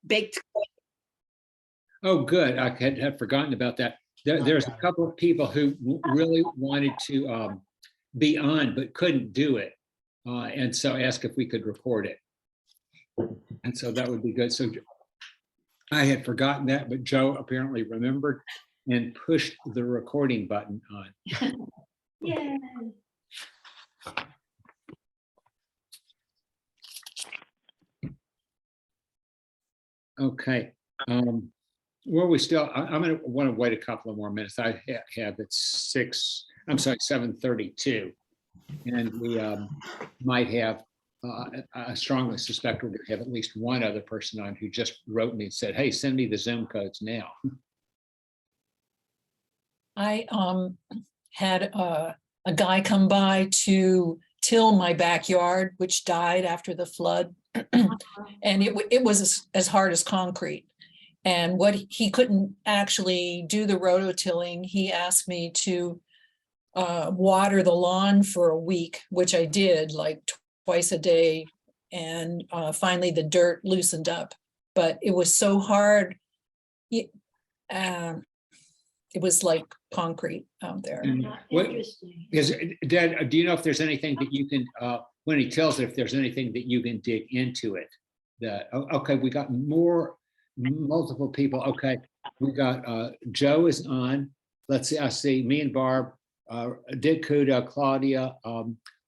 baked. Oh, good. I had forgotten about that. There's a couple of people who really wanted to be on but couldn't do it, and so asked if we could record it. And so that would be good. So I had forgotten that, but Joe apparently remembered and pushed the recording button on. Yay. Okay. Were we still? I'm going to want to wait a couple of more minutes. I have it's 7:32, and we might have. I strongly suspect we're going to have at least one other person on who just wrote me and said, "Hey, send me the Zoom codes now." I had a guy come by to till my backyard, which died after the flood, and it was as hard as concrete. And what he couldn't actually do the rototilling, he asked me to water the lawn for a week, which I did like twice a day. And finally the dirt loosened up, but it was so hard. It was like concrete out there. Interesting. Dad, do you know if there's anything that you can, when he tells it, if there's anything that you can dig into it? Okay, we got multiple people. Okay, we got Joe is on. Let's see, I see me and Barb, Dick Kuda, Claudia,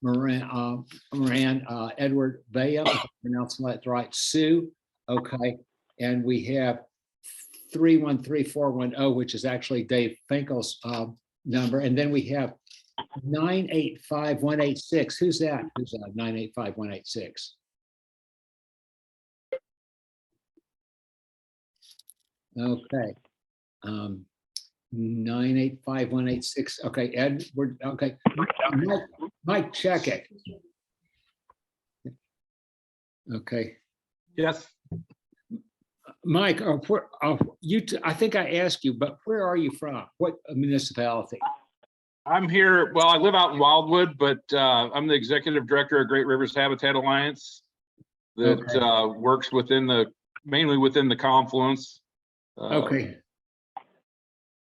Moran, Edward Baya, if I'm pronouncing that right, Sue. Okay, and we have 313410, which is actually Dave Finkel's number, and then we have 985186. Who's that? Who's that? 985186. Okay. 985186. Okay, Ed, we're okay. Mike, check it. Okay. Yes. Mike, I think I asked you, but where are you from? What municipality? I'm here. Well, I live out in Wildwood, but I'm the executive director of Great Rivers Habitat Alliance that Okay. works mainly within the confluence. Okay.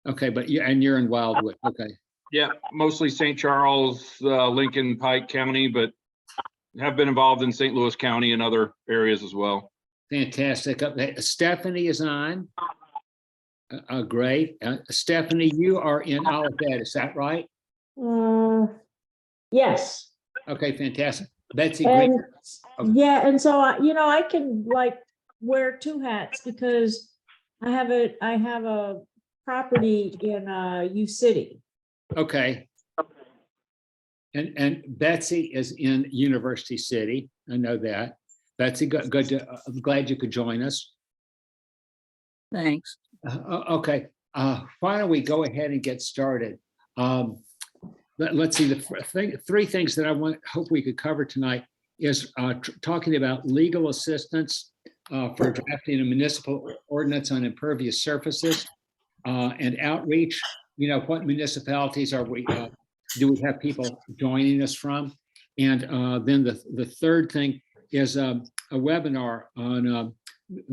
Okay, but you're in Wildwood. Okay. Yeah, mostly St. Charles, Lincoln, Pike County, but have been involved in St. Louis County and other areas as well. Fantastic. Stephanie is on. Great. Stephanie, you are in Olivet, is that right? Yes. Okay, fantastic. Betsy, And great. Okay. yeah, and so I can like wear two hats because I have a property in U City. Okay. And Betsy is in University City. I know that. Betsy, good to, I'm glad you could join us. Thanks. Okay. Why don't we go ahead and get started? Let's see, the three things that I hope we could cover tonight is talking about legal assistance for drafting a municipal ordinance on impervious surfaces and outreach. You know, what municipalities are we, do we have people joining us from? And then the third thing is a webinar on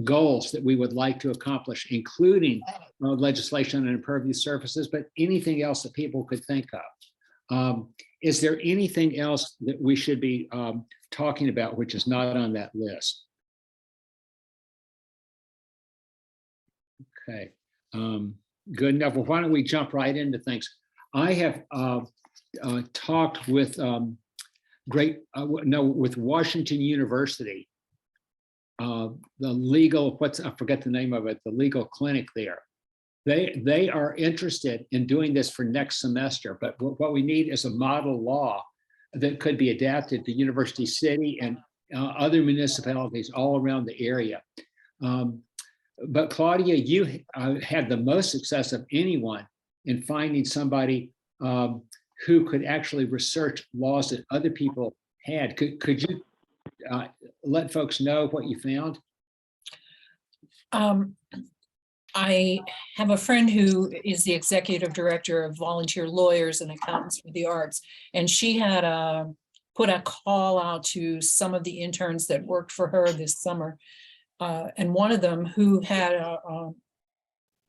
goals that we would like to accomplish, including legislation on impervious surfaces, but anything else that people could think of. Is there anything else that we should be talking about which is not on that list? Okay, good enough. Well, why don't we jump right into things? I have talked with with Washington University, the legal, I forget the name of it, the legal clinic there. They are interested in doing this for next semester, but what we need is a model law that could be adapted to University City and other municipalities all around the area. But Claudia, you had the most success of anyone in finding somebody who could actually research laws that other people had. Could you let folks know what you found? I have a friend who is the executive director of Volunteer Lawyers and Accountants for the Arts, and she had put a call out to some of the interns that worked for her this summer and one of them who had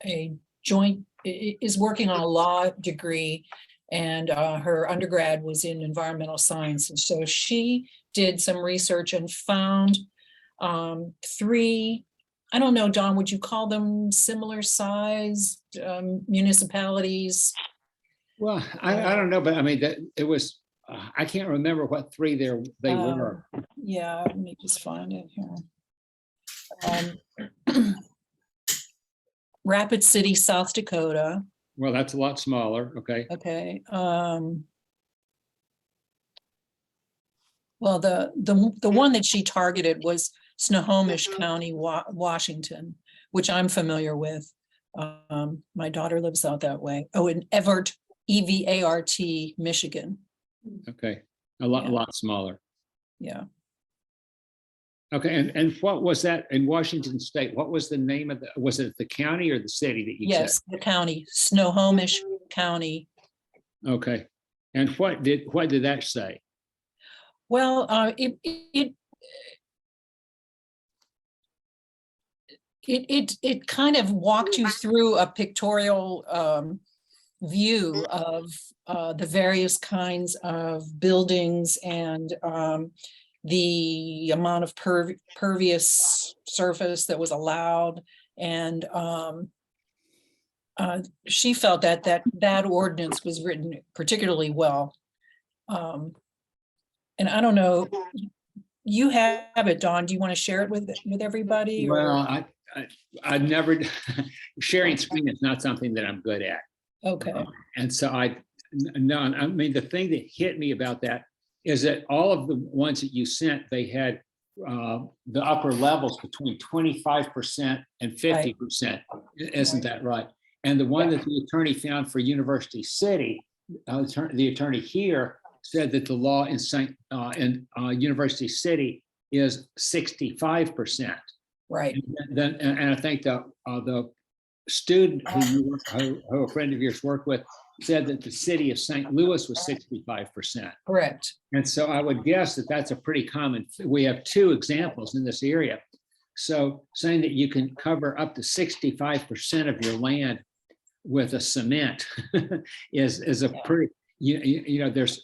a joint, is working on a law degree, and her undergrad was in environmental science. And so she did some research and found three, I don't know, Don, would you call them similar sized municipalities? Well, I don't know, but I mean, that it was, I can't remember what three they were. Yeah, let me just find it here. Rapid City, South Dakota. Well, that's a lot smaller. Okay. Okay. Well, the one that she targeted was Snohomish County, Washington, which I'm familiar with. My daughter lives out that way. Oh, in Evart, E-V-A-R-T, Michigan. Okay. A Yeah. lot smaller. Yeah. Okay. And what was that in Washington State? What was the name of was it the county or the city that you Yes, the county, Snohomish County. said? Okay. And what did that say? Well, it kind of walked you through a pictorial view of the various kinds of buildings and the amount of pervious surface that was allowed. And she felt that ordinance was written particularly well. And I don't know, you have it, Dawn. Do you want to share it with everybody? Well, I never, sharing screen is not something that I'm good at. Okay, And so I mean, the thing that hit me about that is that all of the ones that you sent, they had the upper levels between 25% and 50%. Isn't that right? And the one that the attorney found for University City, the attorney here said that the law in University City is 65%. right. And I think the student who a friend of yours worked with said that the city of St. Louis was 65%. Correct. And so I would guess that that's a pretty common, we have two examples in this area. So saying that you can cover up to 65% of your land with a cement is a pretty, you know, there's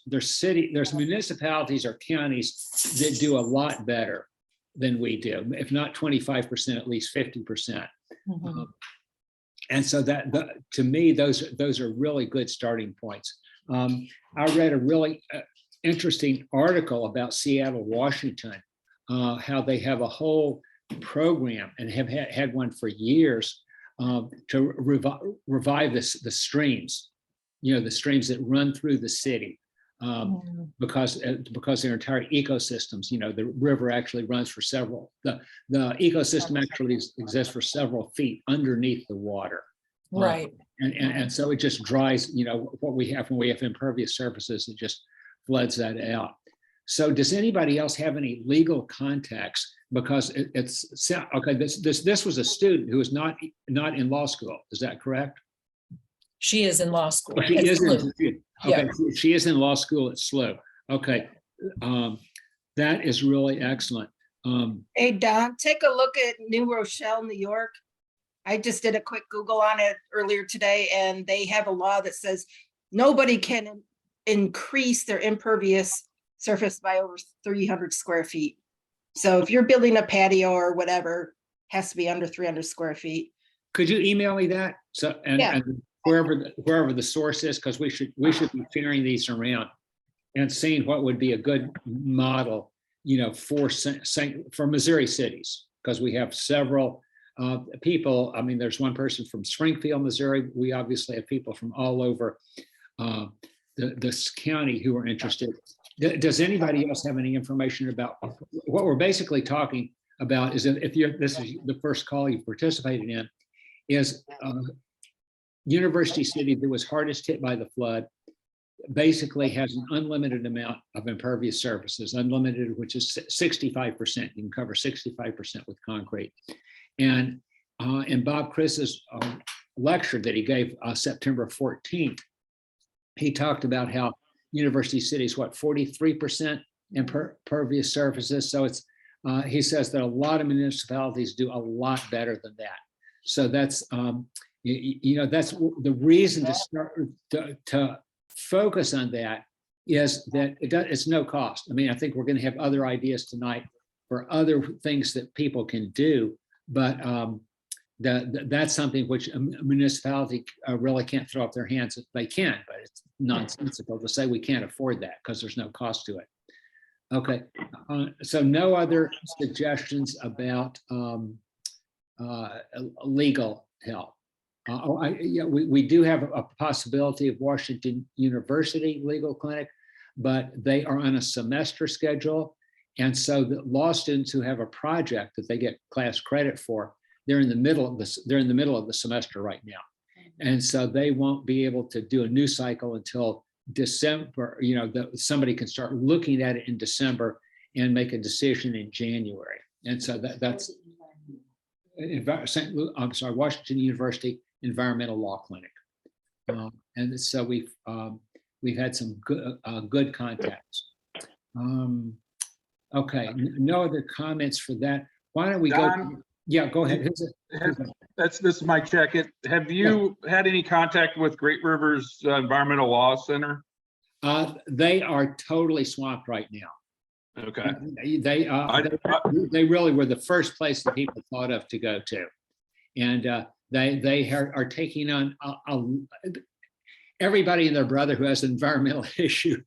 municipalities or counties that do a lot better than we do, if not 25%, at least 50%. Mhm. And so that, to me, those are really good starting points. I read a really interesting article about Seattle, Washington, how they have a whole program and have had one for years to revive the streams, you know, the streams that run through the city. Because their entire ecosystems, you know, the river actually runs for several, the ecosystem actually exists for several feet underneath the water. Right. And so it just dries, you know, what we have when we have impervious surfaces, it just floods that out. So does anybody else have any legal context? Because it's okay, this was a student who was not in law school. Is that correct? She is in law school. She at is SLU. okay. She is in law school at SLU. Okay, that is really excellent. Hey, Don, take a look at New Rochelle, New York. I just did a quick Google on it earlier today, and they have a law that says nobody can increase their impervious surface by over 300 square feet. So if you're building a patio or whatever, has to be under 300 square feet. Could you email me that? So Yeah. and wherever the source is, because we should be sharing these around and seeing what would be a good model, you know, for Missouri cities, because we have several people. I mean, there's one person from Springfield, Missouri. We obviously have people from all over this county who are interested. Does anybody else have any information about what we're basically talking about? Is if this is the first call you participated in, is University City that was hardest hit by the flood basically has an unlimited amount of impervious surfaces, unlimited, which is 65%. You can cover 65% with concrete. And in Bob Chris's lecture that he gave September 14th, he talked about how University City is what, 43% impervious surfaces. So it's he says that a lot of municipalities do a lot better than that. So that's, that's the reason to start to focus on that is that it's no cost. I mean, I think we're going to have other ideas tonight for other things that people can do, but that's something which a municipality really can't throw up their hands. They can, but it's nonsensical to say we can't afford that because there's no cost to it. Okay, so no other suggestions about legal help. We do have a possibility of Washington University Legal Clinic, but they are on a semester schedule. And so the law students who have a project that they get class credit for, they're in the middle of this, they're in the middle of the semester right now. And so they won't be able to do a new cycle until December, somebody can start looking at it in December and make a decision in January. And so that's Washington University Environmental Law Clinic. And so we've had some good contacts. Okay, no other comments for that. Why don't we Don? go? Yeah, go ahead. This is Mike Checkett. Have you had any contact with Great Rivers Environmental Law Center? They are totally swamped right now. Okay. They really were the first place that people thought of to go to. And they are taking on everybody and their brother who has an environmental issue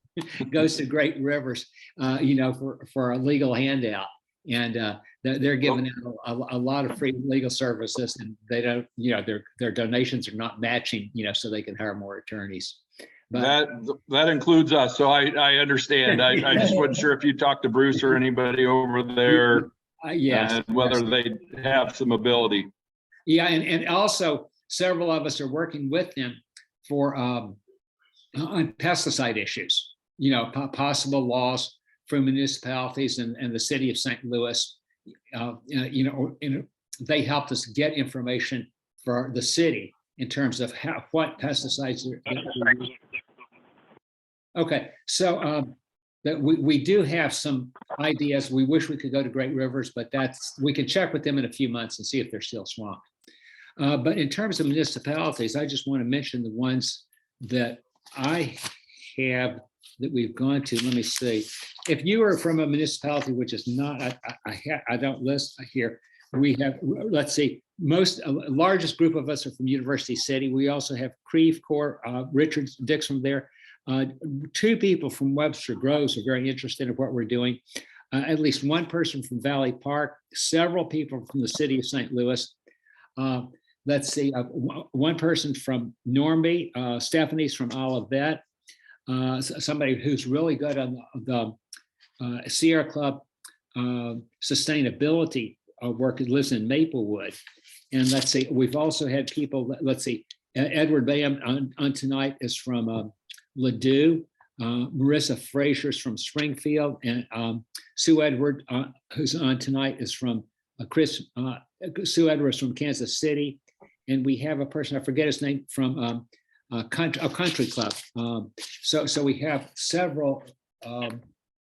goes to Great Rivers, for a legal handout. And they're giving out a lot of free legal services, and they don't, their donations are not matching, so they can hire more attorneys. But that includes us, so I understand. I just wasn't sure if you talked to Bruce or anybody over there, yes, and whether they have some ability. Yeah, and also several of us are working with them for on pesticide issues. Possible laws for municipalities and the city of St. Louis. They helped us get information for the city in terms of what pesticides are. Okay, so that we do have some ideas. We wish we could go to Great Rivers, but we can check with them in a few months and see if they're still swamped. But in terms of municipalities, I just want to mention the ones that I have that we've gone to. Let me see. If you are from a municipality which is not, I don't list here. We have, let's see, largest group of us are from University City. We also have Creve Coeur, Richard Dix from there. 2 people from Webster Groves are very interested in what we're doing. At least 1 person from Valley Park, several people from the city of St. Louis. Let's see, 1 person from Normandy, Stephanie's from Olivet, somebody who's really good on the Sierra Club sustainability work, that lives in Maplewood. And let's see, we've also had people, let's see, Edward Bayham on tonight is from Ladue, Marissa Frazier's from Springfield, and Sue Edward, who's on tonight, is from Sue Edwards from Kansas City. And we have a person, I forget his name, from a country club. So we have several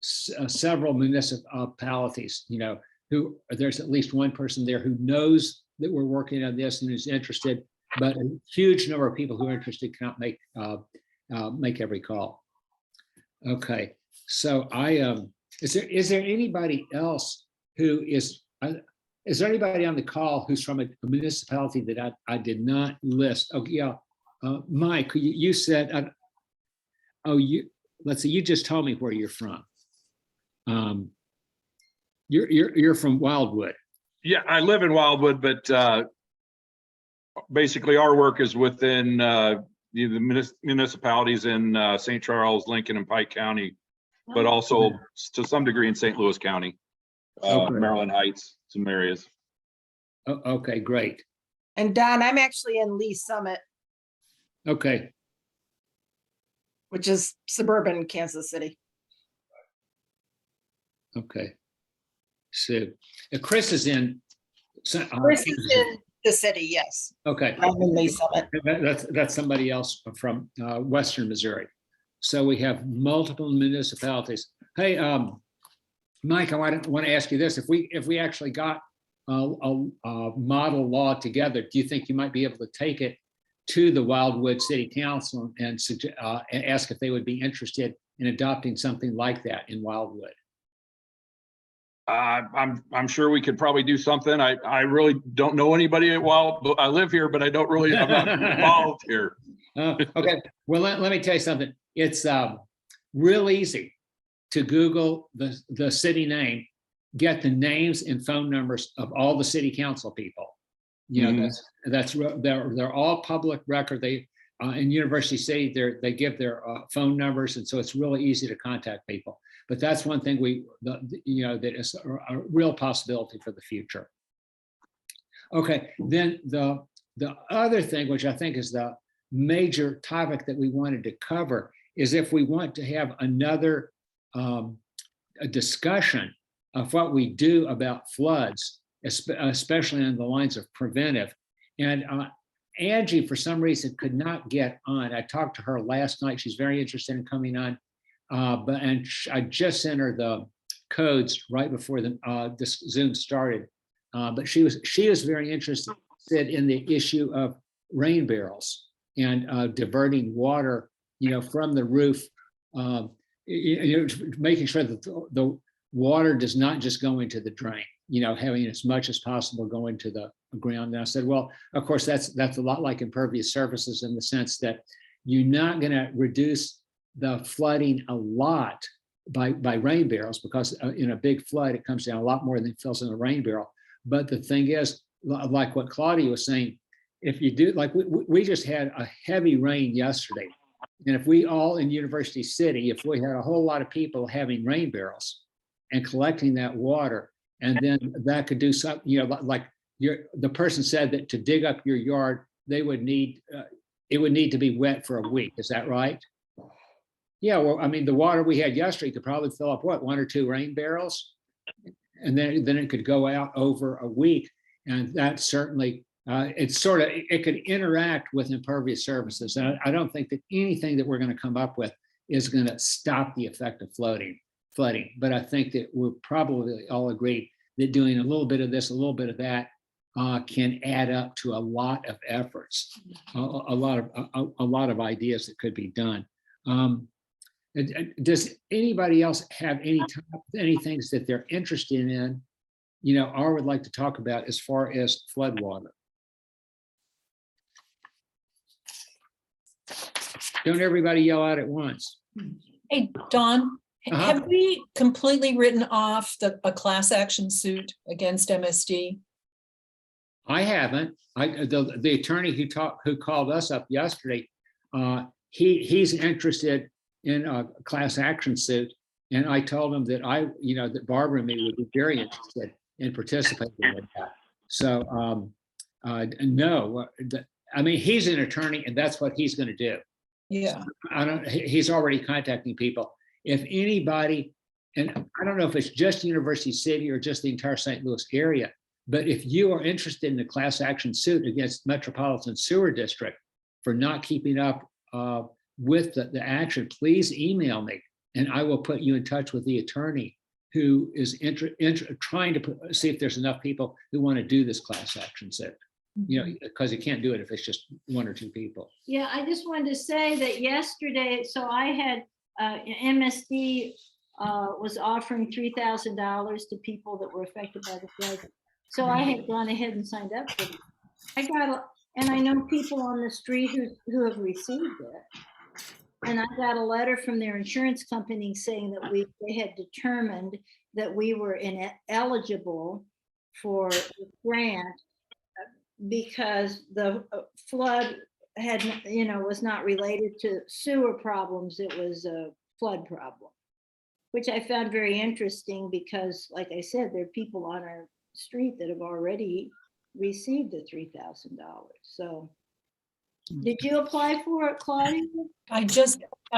municipalities, who there's at least 1 person there who knows that we're working on this and is interested, but a huge number of people who are interested cannot make every call. Okay, so is there anybody else who is there anybody on the call who's from a municipality that I did not list? Oh yeah, Mike, you said, let's see, you just told me where you're from. You're from Wildwood. Yeah, I live in Wildwood, but basically our work is within the municipalities in St. Charles, Lincoln, and Pike County, but also to some degree in St. Louis County, Maryland Heights, some areas. Oh, okay, great. And Don, I'm actually in Lee Summit, Okay, which is suburban Kansas City. okay. So Chris is in. Chris is in the city, yes. Okay. I'm in Lee Summit. That's somebody else from Western Missouri. So we have multiple municipalities. Hey, Mike, I want to ask you this. If we actually got a model law together, do you think you might be able to take it to the Wildwood City Council and ask if they would be interested in adopting something like that in Wildwood? I'm sure we could probably do something. I really don't know anybody at Wild. I live here, but I'm not involved here. Okay, well, let me tell you something. It's real easy to Google the city name, get the names and phone numbers of all the city council people. You know, they're all public record. They in University City, they give their phone numbers, and so it's really easy to contact people. But that's one thing that is a real possibility for the future. Okay, then the other thing, which I think is the major topic that we wanted to cover, is if we want to have another a discussion of what we do about floods, especially on the lines of preventive. And Angie, for some reason, could not get on. I talked to her last night. She's very interested in coming on. I just sent her the codes right before this Zoom started. But she was very interested in the issue of rain barrels and diverting water, from the roof, making sure that the water does not just go into the drain, having as much as possible go into the ground. And I said, well, of course, that's a lot like impervious surfaces in the sense that you're not going to reduce the flooding a lot by rain barrels, because in a big flood, it comes down a lot more than it fills in a rain barrel. But the thing is, like what Claudia was saying, if you do, like we just had a heavy rain yesterday. And if we all in University City, if we had a whole lot of people having rain barrels and collecting that water, and then that could do something, like the person said that to dig up your yard, they would need, it would need to be wet for a week. Is that right? Yeah, well, I mean, the water we had yesterday could probably fill up, what, 1 or 2 rain barrels? And then it could go out over a week. And that certainly, it could interact with impervious surfaces. And I don't think that anything that we're going to come up with is going to stop the effect of flooding. But I think that we're probably all agree that doing a little bit of this, a little bit of that can add up to a lot of efforts, a lot of ideas that could be done. Does anybody else have any things that they're interested in, or would like to talk about as far as floodwater? Don't everybody yell out at once. Hey, Don, have we completely written off a class action suit against MSD? I haven't. The attorney who called us up yesterday, he's interested in a class action suit, and I told him that that Barbara and me would be very interested in participating in that. So no, I mean, he's an attorney, and that's what he's going to do. Yeah. He's already contacting people. If anybody, and I don't know if it's just University City or just the entire St. Louis area, but if you are interested in a class action suit against Metropolitan Sewer District for not keeping up with the action, please email me, and I will put you in touch with the attorney who is trying to see if there's enough people who want to do this class action suit. Because you can't do it if it's just 1 or 2 people. Yeah, I just wanted to say that yesterday, so I had MSD was offering $3,000 to people that were affected by the flood. So I had gone ahead and signed up for it. And I know people on the street who have received it. And I got a letter from their insurance company saying that they had determined that we were ineligible for the grant because the flood had, was not related to sewer problems. It was a flood problem, which I found very interesting because, like I said, there are people on our street that have already received the $3,000. So did you apply for it, Claudia? I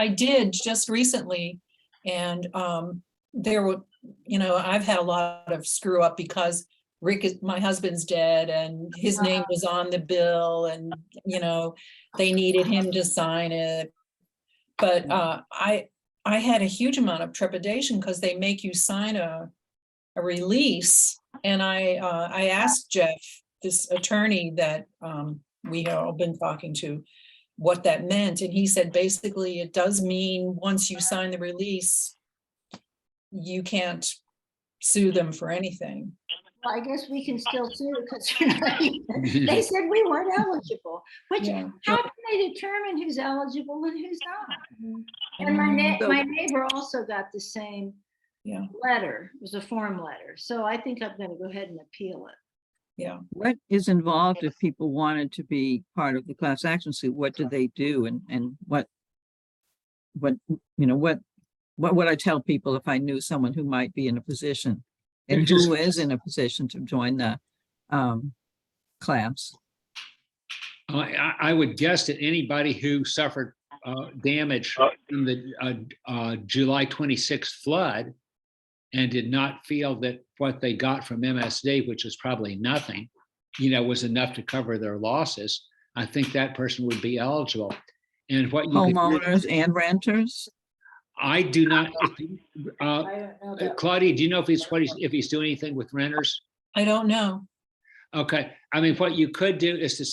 did just recently. And there were, I've had a lot of screw up because my husband's dead and his name was on the bill, and, they needed him to sign it. But I had a huge amount of trepidation because they make you sign a release. And I asked Jeff, this attorney that we have all been talking to, what that meant. And he said, basically, it does mean once you sign the release, you can't sue them for anything. Well, I guess we can still sue because they said we weren't eligible. Which, Yeah. how can they determine who's eligible and who's not? And Mm, my neighbor also got the same Yeah, letter. It was a form letter. So I think I'm going to go ahead and appeal it. yeah. What is involved if people wanted to be part of the class action suit? What do they do, and what would I tell people if I knew someone who might be in a position and Just- who is in a position to join the class? I would guess that anybody who suffered damage in the July 26th flood and did not feel that what they got from MSD, which was probably nothing, was enough to cover their losses, I think that person would be eligible. And what you could do- Homeowners and renters? I do not, I don't know that. Claudia, do you know if he's doing anything with renters? I don't know. Okay, I mean, what you could do is to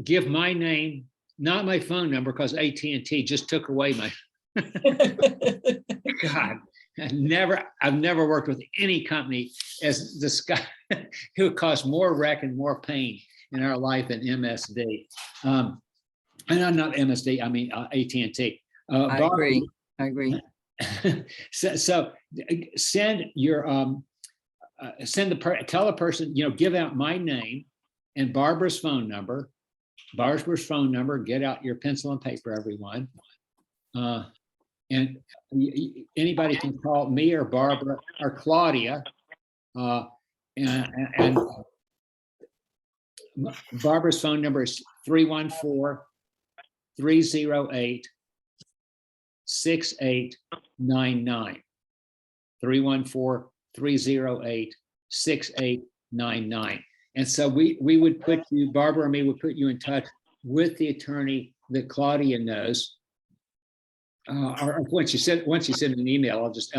give my name, not my phone number, because AT&T just took away my, God, I've never worked with any company as this guy who caused more wreck and more pain in our life than MSD. And I'm not MSD, I mean AT&T. I agree. So send your tell a person, give out my name and Barbara's phone number. Get out your pencil and paper, everyone. And anybody can call me or Barbara or Claudia. And Barbara's phone number is 314-308-6899. 314-308-6899. And so we would put you, Barbara and me would put you in touch with the attorney that Claudia knows. Or once you send an email, I'll just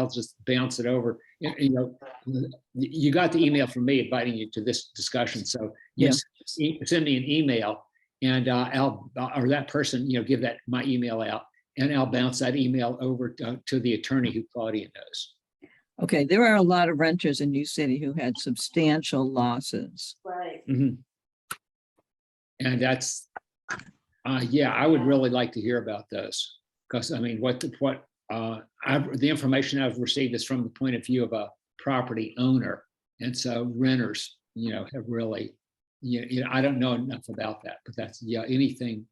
bounce it over. You got the email from me inviting you to this discussion. So yes, send me an email and or that person, give that my email out and I'll bounce that email over to the attorney who Claudia knows. Okay, there are a lot of renters in New City who had substantial losses. Right. Mhm. And that's, I would really like to hear about those. Because I mean, the information I've received is from the point of view of a property owner. And so renters, have really, I don't know enough about that, but that's, anything,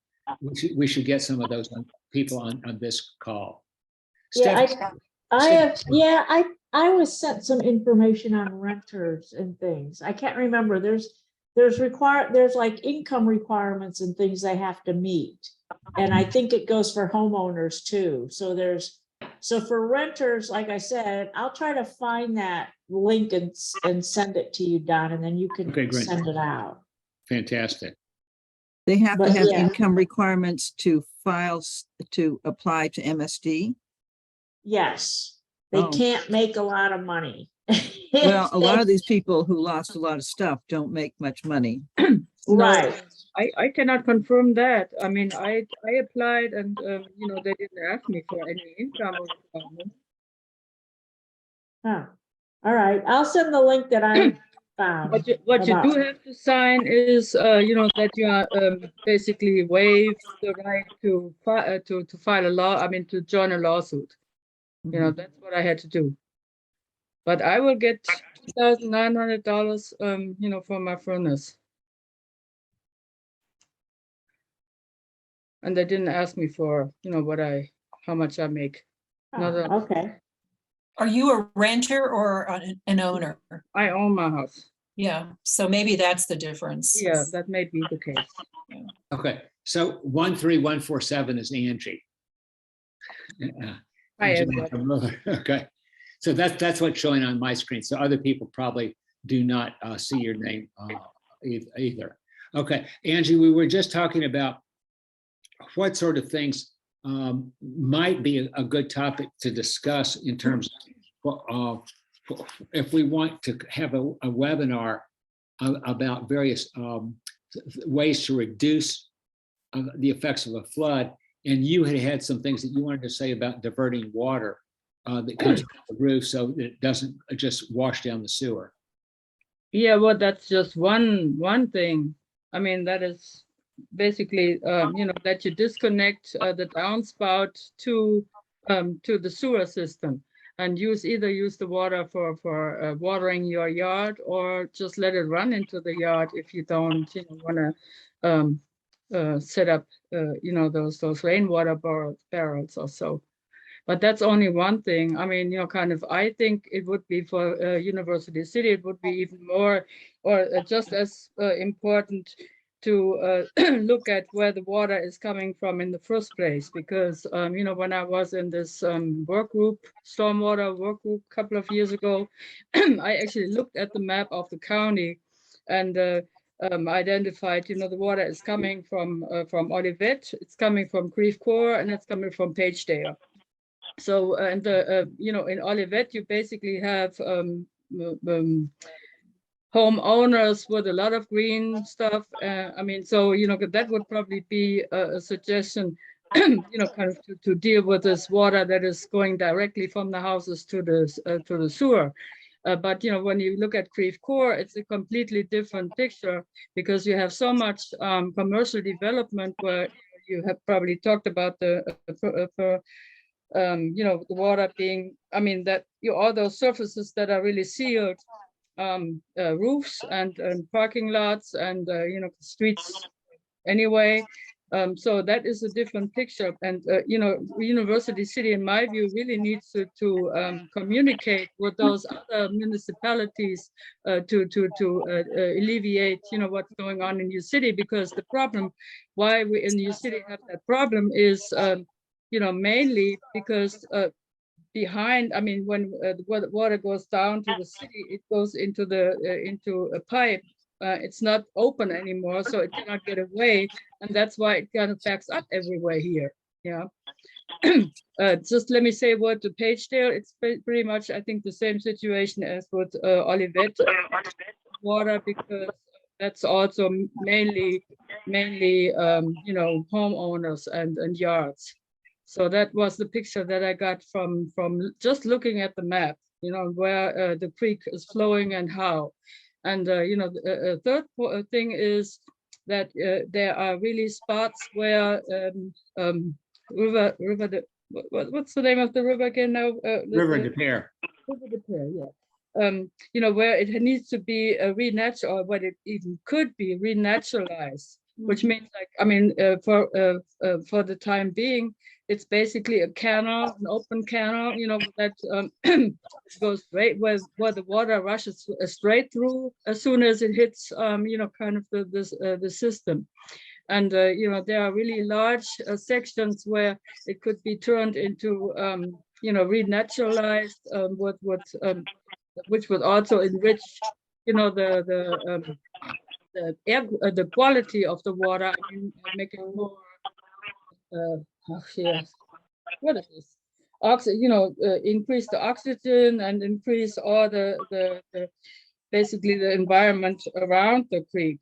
we should get some of those people on this call. Yeah, Steph- I was sent some information on renters and things. I can't remember. There's like income requirements and things they have to meet. And I think it goes for homeowners too. So for renters, like I said, I'll try to find that link and send it to you, Don, and then you can Okay, great. send it out. Fantastic. They have to But have yeah. income requirements to apply to MSD. Yes, they Oh. can't make a lot of money. Well, a lot of these people who lost a lot of stuff don't make much money. Right. I cannot confirm that. I mean, I applied and, they didn't ask me for any income requirement. Huh. All right, I'll send the link that I found. What you do about- have to sign is, that you are basically waive the right to file a law, to join a lawsuit. That's what I had to do. But I will get $2,900, for my furnace. And they didn't ask me for, how much I make. Oh, okay. Are you a renter or an owner? I own my house. Yeah, so maybe that's the difference. Yeah, that may be the case. Okay, so 13147 is Angie. Hi, Angie, everyone. okay, so that's what's showing on my screen. So other people probably do not see your name either. Okay, Angie, we were just talking about what sort of things might be a good topic to discuss in terms of if we want to have a webinar about various ways to reduce the effects of a flood. And you had some things that you wanted to say about diverting water that comes from the roof so that it doesn't just wash down the sewer. Yeah, well, that's just one thing. I mean, that is basically, that you disconnect the downspout to the sewer system and either use the water for watering your yard or just let it run into the yard if you don't want to set up those rainwater barrels or so. But that's only one thing. I mean, I think it would be for University City, it would be even more or just as important to look at where the water is coming from in the first place. Because, when I was in this stormwater work group a couple of years ago, I actually looked at the map of the county and identified, the water is coming from Olivet, it's coming from Creve Coeur, and it's coming from Pagedale. So, and in Olivet, you basically have homeowners with a lot of green stuff. So, that would probably be a suggestion, kind of to deal with this water that is going directly from the houses to the sewer. But, when you look at Creve Coeur, it's a completely different picture because you have so much commercial development where you have probably talked about the water being, all those surfaces that are really sealed, roofs and parking lots and, streets anyway. So that is a different picture. And, University City, in my view, really needs to communicate with those other municipalities to alleviate, what's going on in your city, because the problem why we in your city have that problem is, mainly because behind, when the water goes down to the city, it goes into a pipe. It's not open anymore, so it cannot get away, and that's why it kind of backs up everywhere here. Yeah. Just let me say a word to Pagedale. It's pretty much, I think, the same situation as with Olivet water, because that's also mainly homeowners and yards. So that was the picture that I got from just looking at the map, where the creek is flowing and how. And the third thing is that there are really spots where what's the name of the river again now? River de Pere. River de Pere, yeah. Where it needs to be renaturalized, or what it even could be renaturalized, which means, for the time being, it's basically a canal, an open canal, that goes straight where the water rushes straight through as soon as it hits, kind of the system. And, there are really large sections where it could be turned into, renaturalized, which would also enrich, the quality of the water, make it more, what is this? Increase the oxygen and increase all the basically the environment around the creek,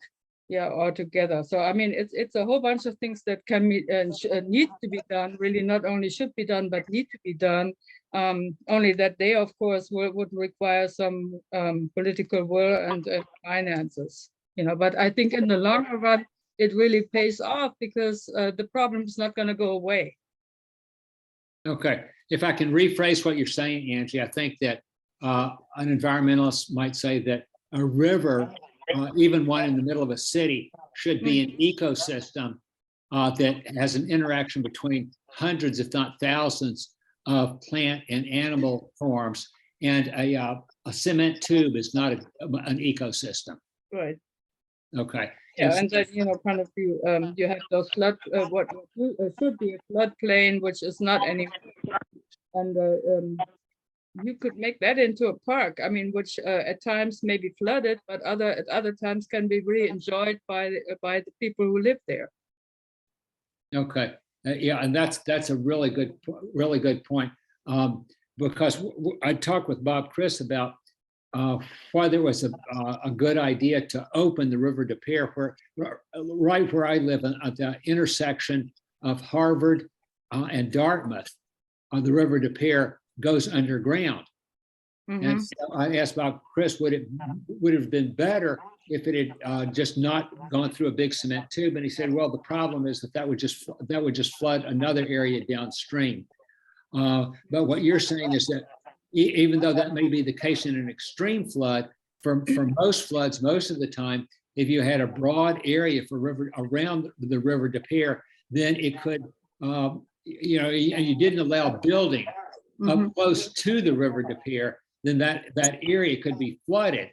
altogether. So it's a whole bunch of things that can be and need to be done. Really, not only should be done, but need to be done. Only that they, of course, would require some political will and finances. But I think in the longer run, it really pays off because the problem is not going to go away. Okay, if I can rephrase what you're saying, Angie, I think that an environmentalist might say that a river, even one in the middle of a city, should be an ecosystem that has an interaction between hundreds, if not thousands, of plant and animal forms. And a cement tube is not an ecosystem. Right. Okay. Yeah, and then kind of you have those flood what should be a floodplain, which is not anymore, and you could make that into a park. Which at times may be flooded, but at other times can be really enjoyed by the people who live there. Okay. Yeah, and that's a really good point. Because I talked with Bob Chris about why there was a good idea to open the River de Pere right where I live at the intersection of Harvard and Dartmouth. The River de Pere goes underground. And so I asked Bob Chris, would it have been better if it had just not gone through a big cement tube? And he said, well, the problem is that would just flood another area downstream. But what you're saying is that even though that may be the case in an extreme flood, for most floods, most of the time, if you had a broad area around the River de Pere, then it could, and you didn't allow building up close to the River de Pere, then that area could be flooded.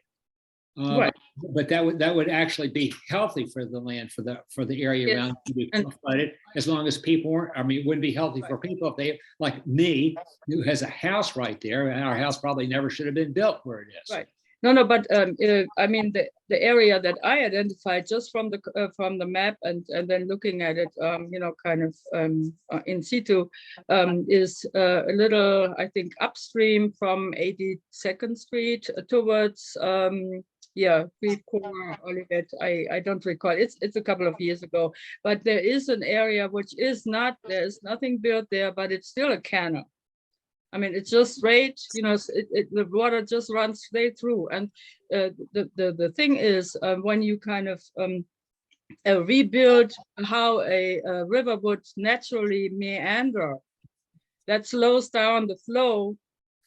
Right. But that would actually be healthy for the land, for the area Yes. around to be And- flooded, as long as people weren't. I mean, it wouldn't be healthy for people if they, like me, who has a house right there, and our house probably never should have been built where it is. Right. No, but I mean the area that I identified just from the map and then looking at it, kind of in situ, is a little, I think, upstream from 82nd Street towards Free Corner, Olivet. I don't recall. It's a couple of years ago, but there is an area which is not, there's nothing built there, but it's still a canal. I mean, it's just straight, the water just runs straight through. And the thing is, when you kind of rebuild how a river would naturally meander, that slows down the flow.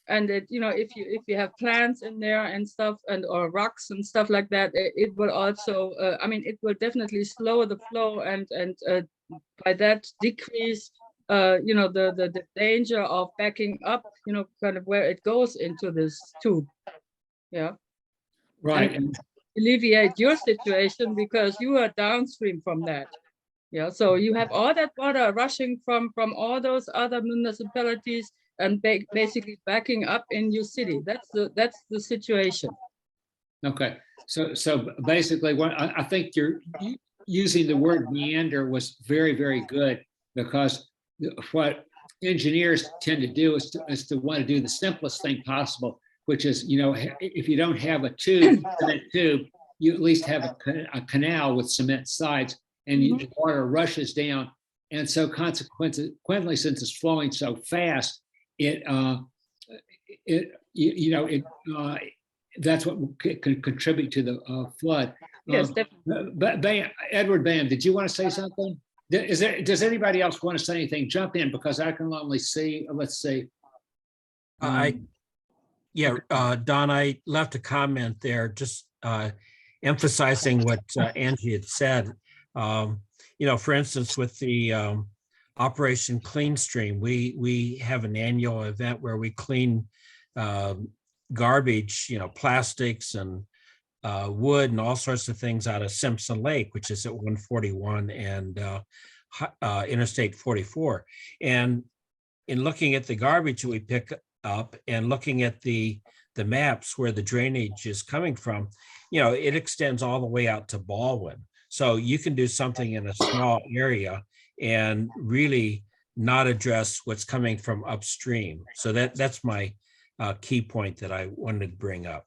And if you have plants in there and stuff, or rocks and stuff like that, it will also, it will definitely slow the flow and by that decrease the danger of backing up, kind of where it goes into this tube. Yeah. Right. And alleviate your situation because you are downstream from that. Yeah. So you have all that water rushing from all those other municipalities and basically backing up in your city. That's the situation. Okay. So basically, what I think you're using the word meander was very, very good, because what engineers tend to do is to want to do the simplest thing possible, which is, if you don't have a cement tube, you at least have a canal with cement sides, and the water rushes down. And so consequently, since it's flowing so fast, that's what can contribute to the flood. Yes, definitely. But Edward Bam, did you want to say something? Does anybody else want to say anything? Jump in, because I can only see, let's see. Don, I left a comment there, just emphasizing what Angie had said. For instance, with the Operation Clean Stream, we have an annual event where we clean garbage, plastics and wood and all sorts of things out of Simpson Lake, which is at 141 and Interstate 44. And in looking at the garbage that we pick up and looking at the maps where the drainage is coming from, it extends all the way out to Baldwin. So you can do something in a small area and really not address what's coming from upstream. So that's my key point that I wanted to bring up.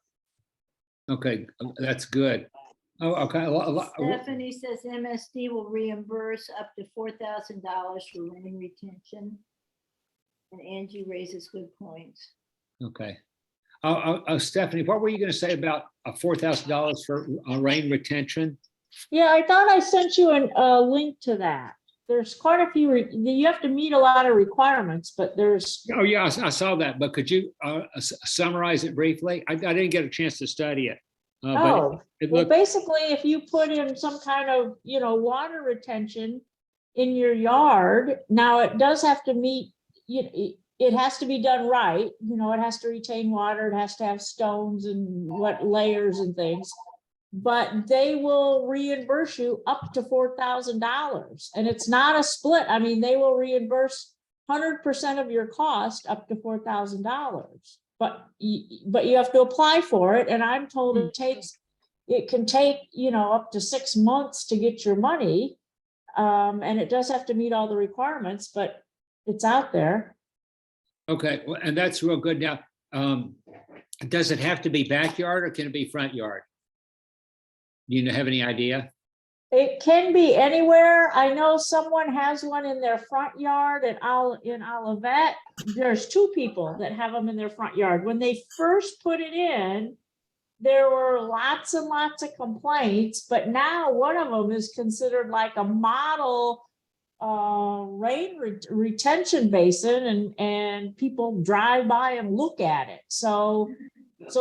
Okay, that's good. Oh, okay. Stephanie says MSD will reimburse up to $4,000 for rain retention. And Angie raises good points. Okay. Stephanie, what were you going to say about $4,000 for rain retention? Yeah, I thought I sent you a link to that. There's quite a few, you have to meet a lot of requirements, but there's. Oh, yeah, I saw that, but could you summarize it briefly? I didn't get a chance to study it. Well, basically, if you put in some kind of, water retention in your yard, now it does have to meet, it has to be done right. It has to retain water, it has to have stones and what layers and things. But they will reimburse you up to $4,000, and it's not a split. I mean, they will reimburse 100% of your cost up to $4,000. But you have to apply for it, and I'm told it can take up to 6 months to get your money. And it does have to meet all the requirements, but it's out there. Okay, well, and that's real good. Now, does it have to be backyard or can it be front yard? Do you have any idea? It can be anywhere. I know someone has one in their front yard in Olivet. There's two people that have them in their front yard. When they first put it in, there were lots and lots of complaints, but now one of them is considered like a model retention basin, and people drive by and look at it. So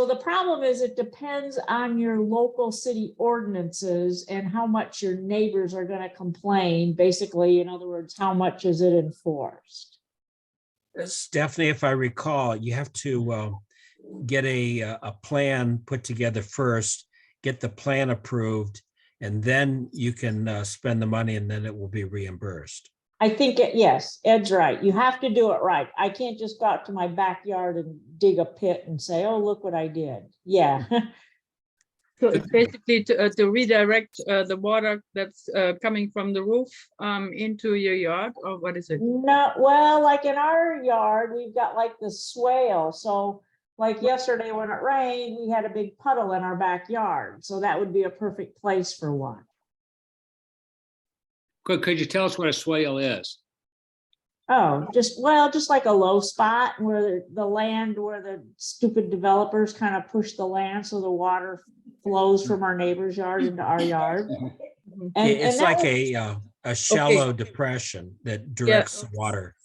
the problem is it depends on your local city ordinances and how much your neighbors are going to complain. Basically, in other words, how much is it enforced? Stephanie, if I recall, you have to get a plan put together first, get the plan approved, and then you can spend the money and then it will be reimbursed. I think yes, Ed's right. You have to do it right. I can't just go out to my backyard and dig a pit and say, oh, look what I did. Yeah. So it's basically to redirect the water that's coming from the roof into your yard, or what is it? No, well, like in our yard, we've got like the swale. So like yesterday when it rained, we had a big puddle in our backyard. So that would be a perfect place for one. Could you tell us what a swale is? Oh, just like a low spot where the land, where the stupid developers kind of push the land so the water flows from our neighbor's yard into our yard. It's that like was- a shallow depression that directs the water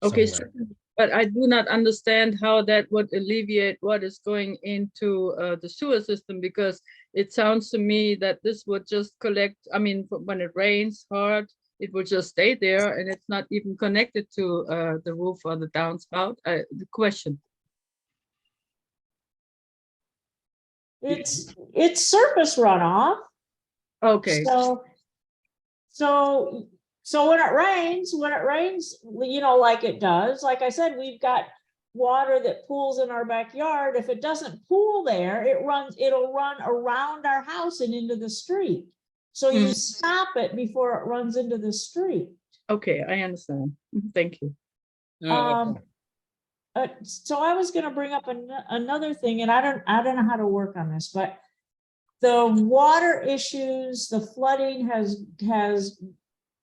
Okay, somewhere. but I do not understand how that would alleviate what is going into the sewer system, because it sounds to me that this would just collect, I mean, when it rains hard, it will just stay there and it's not even connected to the roof or the downspout. The question. It's surface runoff. Okay, So when it rains, you know, like it does, like I said, we've got water that pools in our backyard. If it doesn't pool there, it'll run around our house and into the street. So you stop it before it runs into the street. okay, I understand. Thank you. So I was gonna bring up another thing, and I don't know how to work on this, but the water issues, the flooding has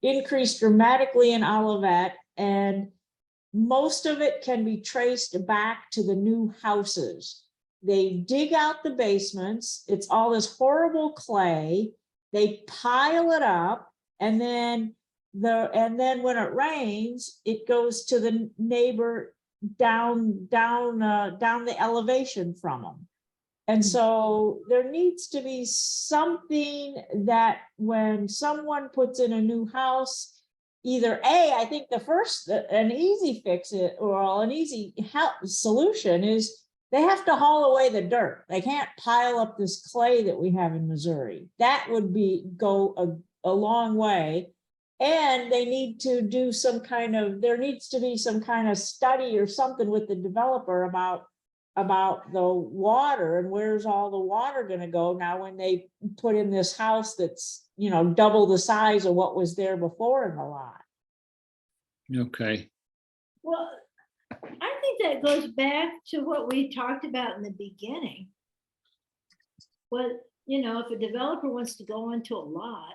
increased dramatically in Olivet, and most of it can be traced back to the new houses. They dig out the basements. It's all this horrible clay. They pile it up, and then when it rains, it goes to the neighbor down the elevation from them. And so there needs to be something that when someone puts in a new house, either I think an easy fix or an easy solution is they have to haul away the dirt. They can't pile up this clay that we have in Missouri. That would go a long way. And they need to do there needs to be some kind of study or something with the developer about the water and where's all the water going to go now when they put in this house that's, you know, double the size of what was there before in the lot. Okay. Well, I think that goes back to what we talked about in the beginning. Well, you know, if a developer wants to go into a lot,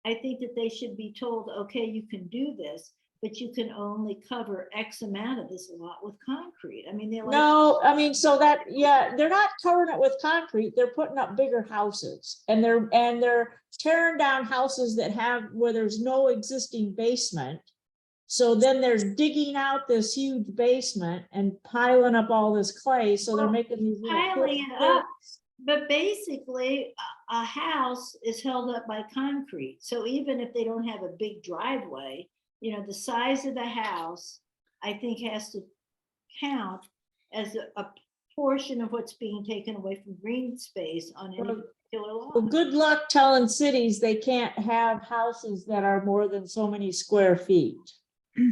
I think that they should be told, okay, you can do this, but you can only cover X amount of this lot with concrete. I mean, they're like, No, I mean, they're not covering it with concrete. They're putting up bigger houses, and they're tearing down houses where there's no existing basement. So then they're digging out this huge basement and piling up all this clay. So they're making these little piling it up. But basically, a house is held up by concrete. So even if they don't have a big driveway, you know, the size of the house, I think, has to count as a portion of what's being taken away from green space on any particular lot. Well, good luck telling cities they can't have houses that are more than so many square feet.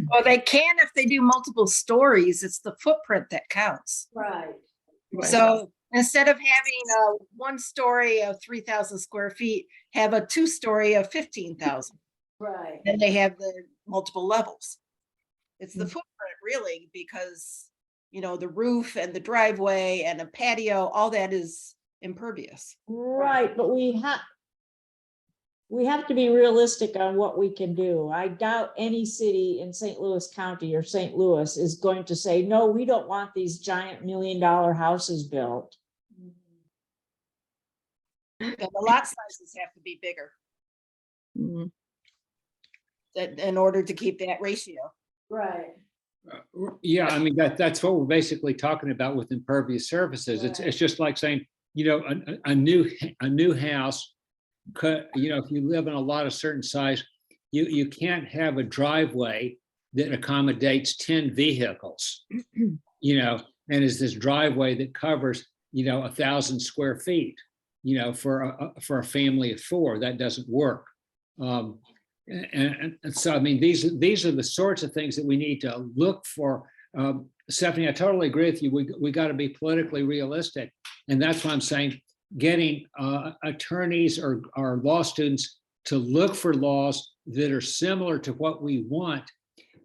Well, they can if they do multiple stories. It's the footprint that counts. Right. So instead of having a 1 story of 3,000 square feet, have a 2 story of 15,000. Right. Then they have the multiple levels. It's the Mm. footprint really, because, you know, the roof and the driveway and a patio, all that is impervious. Right, but we have to be realistic on what we can do. I doubt any city in St. Louis County or St. Louis is going to say, no, we don't want these giant $1 million houses built. And the lot sizes have to be bigger Mhm. in order to keep that ratio. Right. Yeah, I mean, that's what we're basically talking about with impervious surfaces. It's Right. just like saying, you know, a new house, you know, if you live in a lot of certain size, you can't have a driveway that accommodates 10 vehicles, you know, and is this driveway that covers, you know, 1,000 square feet, you know, for a family of 4. That doesn't work. And so, I mean, these are the sorts of things that we need to look for. Stephanie, I totally agree with you. We got to be politically realistic. And that's why I'm saying getting attorneys or law students to look for laws that are similar to what we want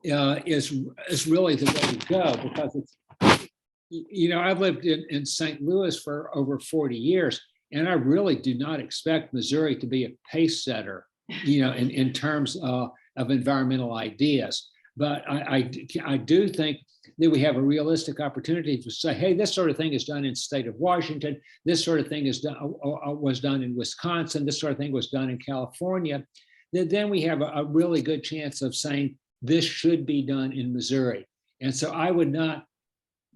is really the way to go, because it's, you know, I've lived in St. Louis for over 40 years, and I really do not expect Missouri to be a pace setter, you know, in terms of environmental ideas. But I do think that we have a realistic opportunity to say, hey, this sort of thing is done in the state of Washington. This sort of thing is done, was done in Wisconsin. This sort of thing was done in California. Then we have a really good chance of saying this should be done in Missouri. And so I would not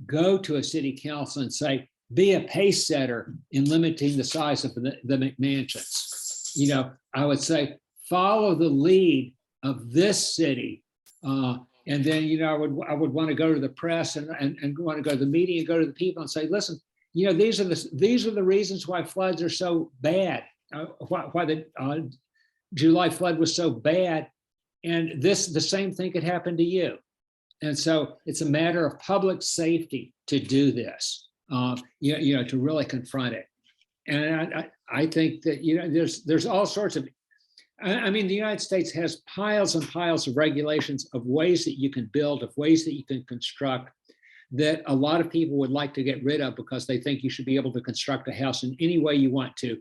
go to a city council and say, be a pace setter in limiting the size of the McMansions. You know, I would say, follow the lead of this city. And then, you know, I would want to go to the press and want to go to the media and go to the people and say, listen, you know, these are the reasons why floods are so bad, why the July flood was so bad. And the same thing could happen to you. And so it's a matter of public safety to do this, you know, to really confront it. And I think that, you know, there's all sorts of, I mean, the United States has piles and piles of regulations of ways that you can build, of ways that you can construct, that a lot of people would like to get rid of because they think you should be able to construct a house in any way you want to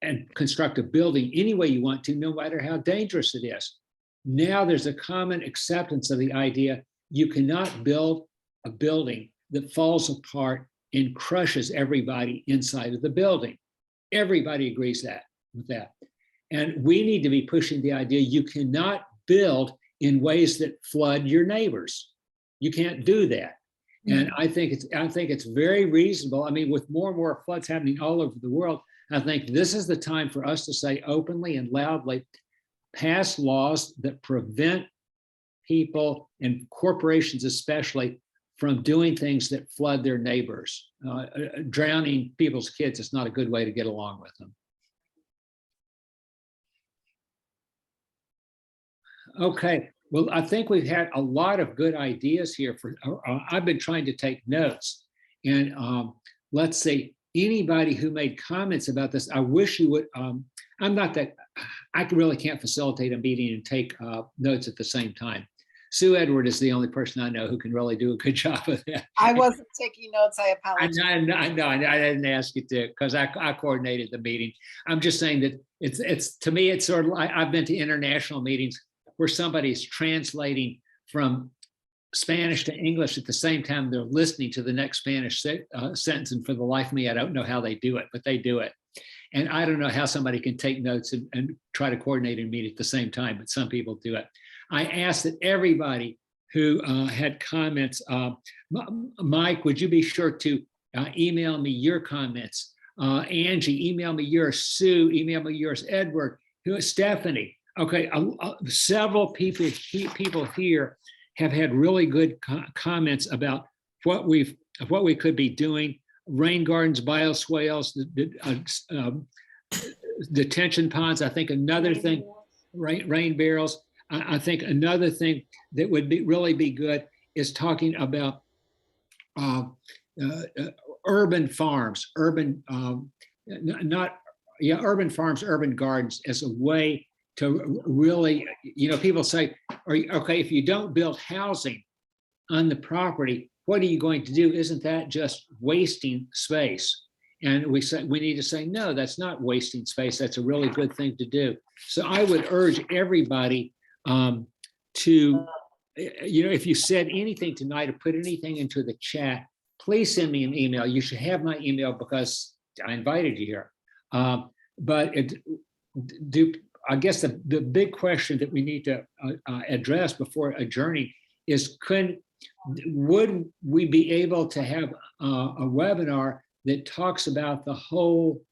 and construct a building any way you want to, no matter how dangerous it is. Now there's a common acceptance of the idea you cannot build a building that falls apart and crushes everybody inside of the building. Everybody agrees with that. And we need to be pushing the idea you cannot build in ways that flood your neighbors. You can't do that. And I think it's very reasonable. I mean, with more and more floods happening all over the world, I think this is the time for us to say openly and loudly, pass laws that prevent people and corporations especially from doing things that flood their neighbors. Drowning people's kids is not a good way to get along with them. Okay, well, I think we've had a lot of good ideas here. I've been trying to take notes, and let's see, anybody who made comments about this, I wish you would, I'm not that, I really can't facilitate a meeting and take notes at the same time. Sue Edward is the only person I know who can really do a good job of that. I wasn't taking notes, I I apologize. know, I didn't ask you to, because I coordinated the meeting. I'm just saying that it's to me, it's sort of, I've been to international meetings where somebody's translating from Spanish to English at the same time they're listening to the next Spanish sentence. And for the life of me, I don't know how they do it, but they do it. And I don't know how somebody can take notes and try to coordinate a meeting at the same time, but some people do it. I asked that everybody who had comments, Mike, would you be sure to email me your comments? Angie, email me yours. Sue, email me yours. Edward, Stephanie. Okay, several people here have had really good comments about what we could be doing. Rain gardens, bioswales, detention ponds. I think another thing, rain barrels. I think another thing that would really be good is talking about urban farms, urban farms, urban gardens as a way really, people say, okay, if you don't build housing on the property, what are you going to do? Isn't that just wasting space? And we need to say, no, that's not wasting space. That's a really good thing to do. So I would urge everybody to, if you said anything tonight or put anything into the chat, please send me an email. You should have my email because I invited you here. But I guess the big question that we need to address before adjourning is, would we be able to have a webinar that talks about the whole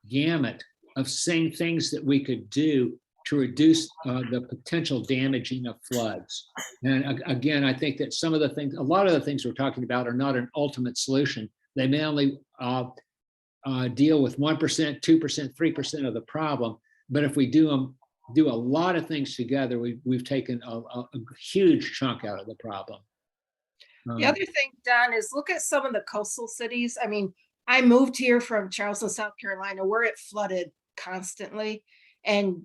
gamut of things that we could do to reduce the potential damaging of floods? And again, I think that a lot of the things we're talking about are not an ultimate solution. They may only deal with 1%, 2%, 3% of the problem. But if we do a lot of things together, we've taken a huge chunk out of the problem. The other thing, Don, is look at some of the coastal cities. I mean, I moved here from Charleston, South Carolina, where it flooded constantly, and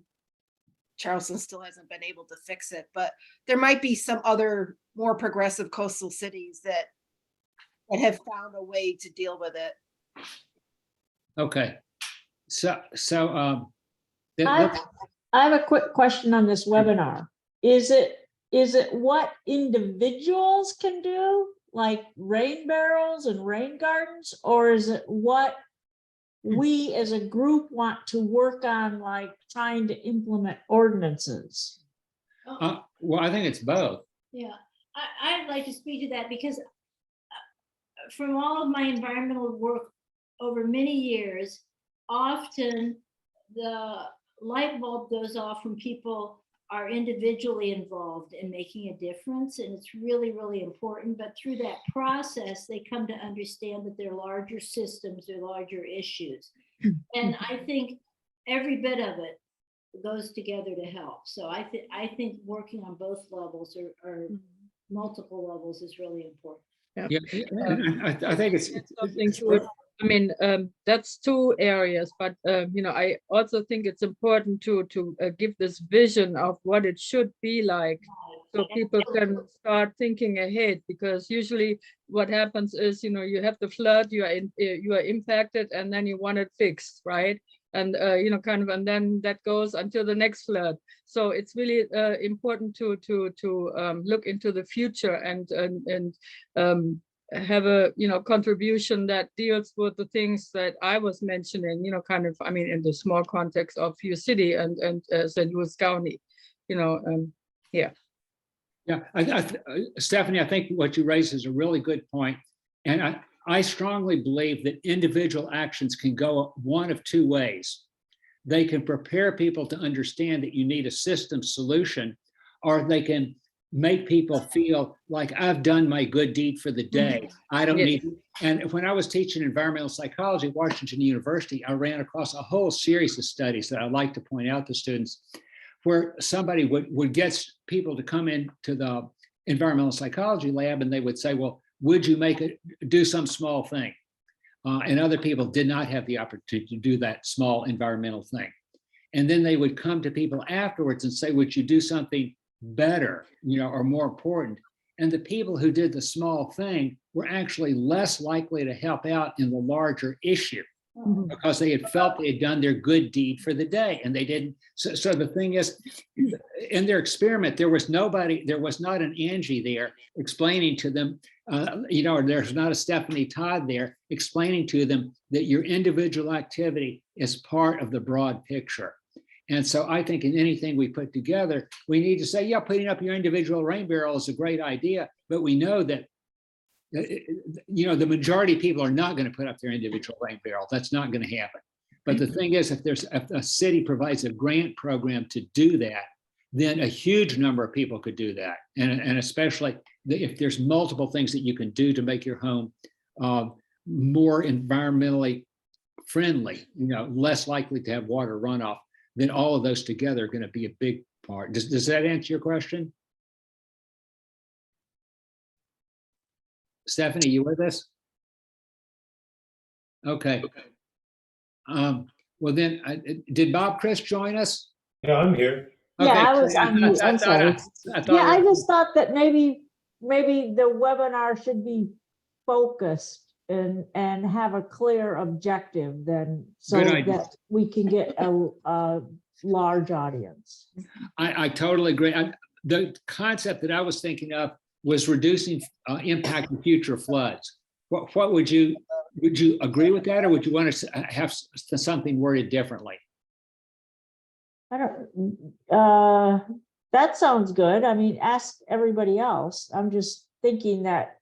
Charleston still hasn't been able to fix it. But there might be some other more progressive coastal cities that have found a way to deal with it. Okay. So I have a quick question on this webinar. Is it what individuals can do, like rain barrels and rain gardens, or is it what we as a group want to work on, like trying to implement ordinances? well, I think it's both. Yeah, I'd like to speak to that because from all of my environmental work over many years, often the light bulb goes off when people are individually involved in making a difference. And it's really, really important. But through that process, they come to understand that they're larger systems, they're larger issues. And I think every bit of it goes together to help. So I think working on both levels or multiple levels is really important. Yeah, I think it's Something to it. I mean, that's two areas, but I also think it's important to give this vision of what it should be like, so people can start thinking ahead. Because usually, what happens is, you have the flood, you are impacted, and then you want it fixed, right? And and then that goes until the next flood. So it's really important to look into the future and have a contribution that deals with the things that I was mentioning, I mean, in the small context of your city and St. Louis County, yeah. Yeah, Stephanie, I think what you raised is a really good point. And I strongly believe that individual actions can go one of two ways. They can prepare people to understand that you need a system solution, or they can make people feel like I've done my good deed for the day. I don't need. And when I was teaching environmental psychology at Washington University, I ran across a whole series of studies that I like to point out to students, where somebody would get people to come into the environmental psychology lab and they would say, well, would you do some small thing? And other people did not have the opportunity to do that small environmental thing. And then they would come to people afterwards and say, would you do something better, or more important? And the people who did the small thing were actually less likely to help out in the larger issue, because they had felt they had done their good deed for the day, and they didn't. So the thing is, in their experiment, there was not an Angie there explaining to them, there's not a Stephanie Todd there explaining to them that your individual activity is part of the broad picture. And so I think in anything we put together, we need to say, yeah, putting up your individual rain barrel is a great idea, but we know that the majority of people are not going to put up their individual rain barrel. That's not going to happen. But the thing is, if a city provides a grant program to do that, then a huge number of people could do that. And especially if there's multiple things that you can do to make your home more environmentally friendly, less likely to have water runoff, then all of those together are going to be a big part. Does that answer your question? Stephanie, you with us? Okay. Well then, did Bob Chris join us? Yeah, I'm here. Yeah, Okay, I was on mute. I'm sorry. I thought Yeah, I we- just thought that maybe the webinar should be focused and have a clear objective then, so Good idea. that we can get a large audience. I totally agree. The concept that I was thinking of was reducing impact in future floods. What would you agree with that, or would you want to have something worded differently? I don't, that sounds good. I mean, ask everybody else. I'm just thinking that,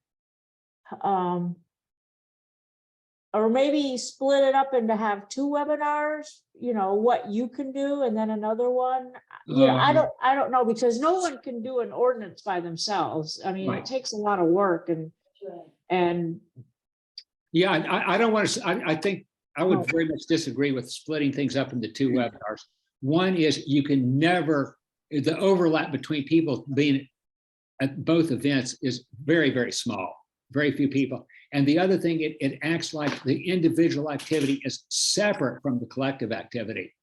or maybe split it up into have two webinars, what you can do, and then another one. I don't know, because no one can do an ordinance by themselves. I mean, Right. it takes a lot of work and Yeah, I don't want to, I think I would No. very much disagree with splitting things up into two webinars. One is you can never, the overlap between people being at both events is very, very small, very few people. And the other thing, it acts like the individual activity is separate from the collective activity.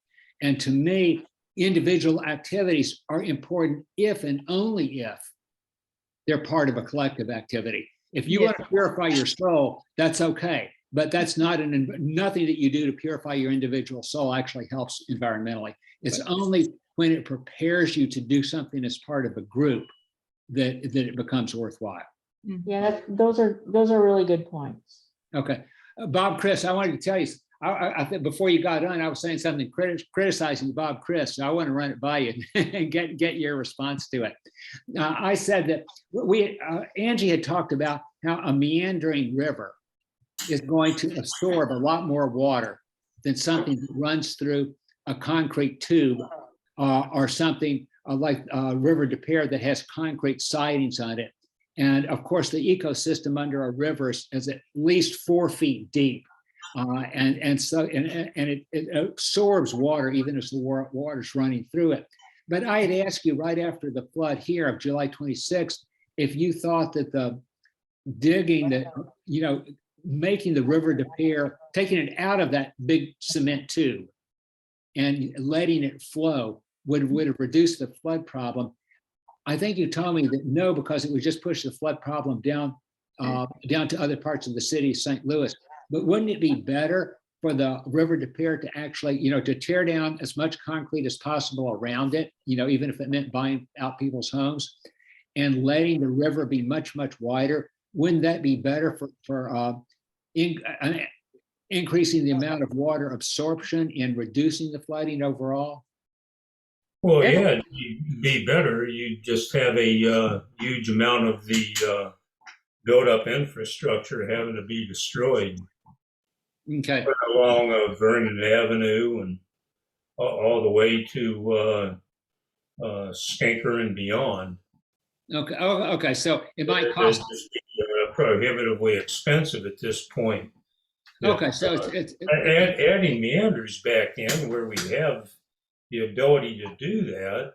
And to me, individual activities are important if and only if they're part of a collective activity. If you want to purify your soul, that's okay. But that's not nothing that you do to purify your individual soul actually helps environmentally. It's only when it prepares you to do something as part of a group that it becomes worthwhile. yeah, those are really good points. Okay, Bob, Chris, I wanted to tell you, I think before you got on, I was saying something criticizing Bob, Chris. So I want to run it by you and get your response to it. I said that Angie had talked about how a meandering river is going to absorb a lot more water than something that runs through a concrete tube or something like River de Pere that has concrete sidings on it. And of course, the ecosystem under a river is at least 4 feet deep. So it absorbs water even as the water's running through it. But I had asked you right after the flood here of July 26th, if you thought that the digging that, making the River de Pere, taking it out of that big cement tube and letting it flow would have reduced the flood problem. I think you told me that no, because it would just push the flood problem down to other parts of the city of St. Louis. But wouldn't it be better for the River de Pere to actually, to tear down as much concrete as possible around it, even if it meant buying out people's homes and letting the river be much, much wider? Wouldn't that be better for increasing the amount of water absorption and reducing the flooding overall? Well, yeah, it'd be better. You just have a huge amount of the built-up infrastructure having to be destroyed. Okay. Along Vernon Avenue and all the way to Stinker and beyond. Okay. Oh, okay. So it might cost. It's prohibitively expensive at this point. Okay. So adding meanders back in where we have the ability to do that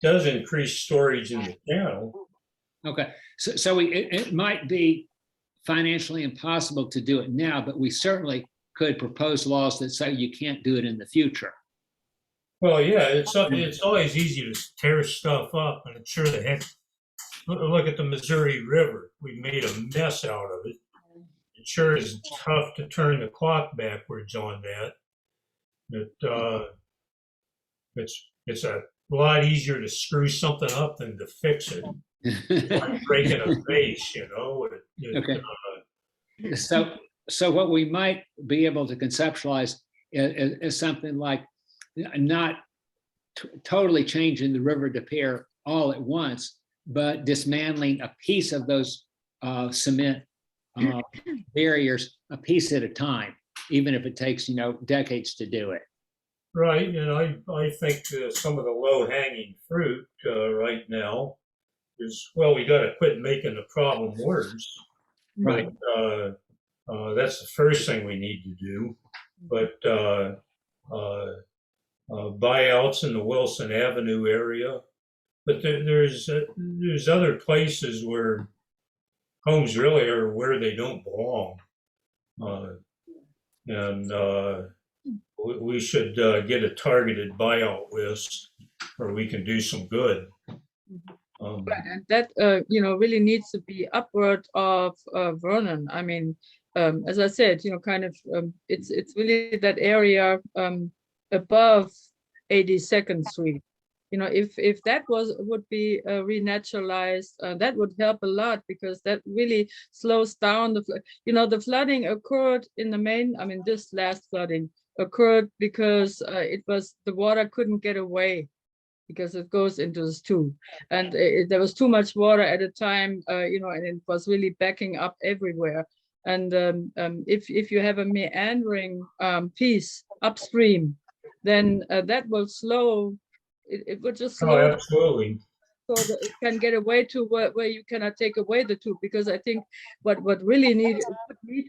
does increase storage in the channel. Okay. So it might be financially impossible to do it now, but we certainly could propose laws that say you can't do it in the future. Well, yeah, it's always easy to tear stuff up, and it's sure the heck. Look at the Missouri River. We made a mess out of it. It sure is tough to turn the clock backwards on that. It's a lot easier to screw something up than to fix it. Like breaking a vase, Okay. So what we might be able to conceptualize is something like not totally changing the River de Pere all at once, but dismantling a piece of those cement barriers a piece at a time, even if it takes decades to do it. Right, and I think some of the low-hanging fruit right now is, well, we got to quit making the problem worse. Right. But that's the first thing we need to do. But buyouts in the Wilson Avenue area. But there's other places where homes really are where they don't belong. And we should get a targeted buyout list where we can do some good. Right, and that, you know, really needs to be upward of Vernon. I mean, as I said, you know, kind of, it's really that area above 82nd Street. You know, if that would be renaturalized, that would help a lot, because that really slows down the flood. You know, the flooding occurred in the main, I mean, this last flooding occurred because the water couldn't get away, because it goes into the stew. And there was too much water at a time, you know, and it was really backing up everywhere. And if you have a meandering piece upstream, then that will slow, it will just Oh, slow absolutely. so that it can get away to where you cannot take away the tube. Because I think what really need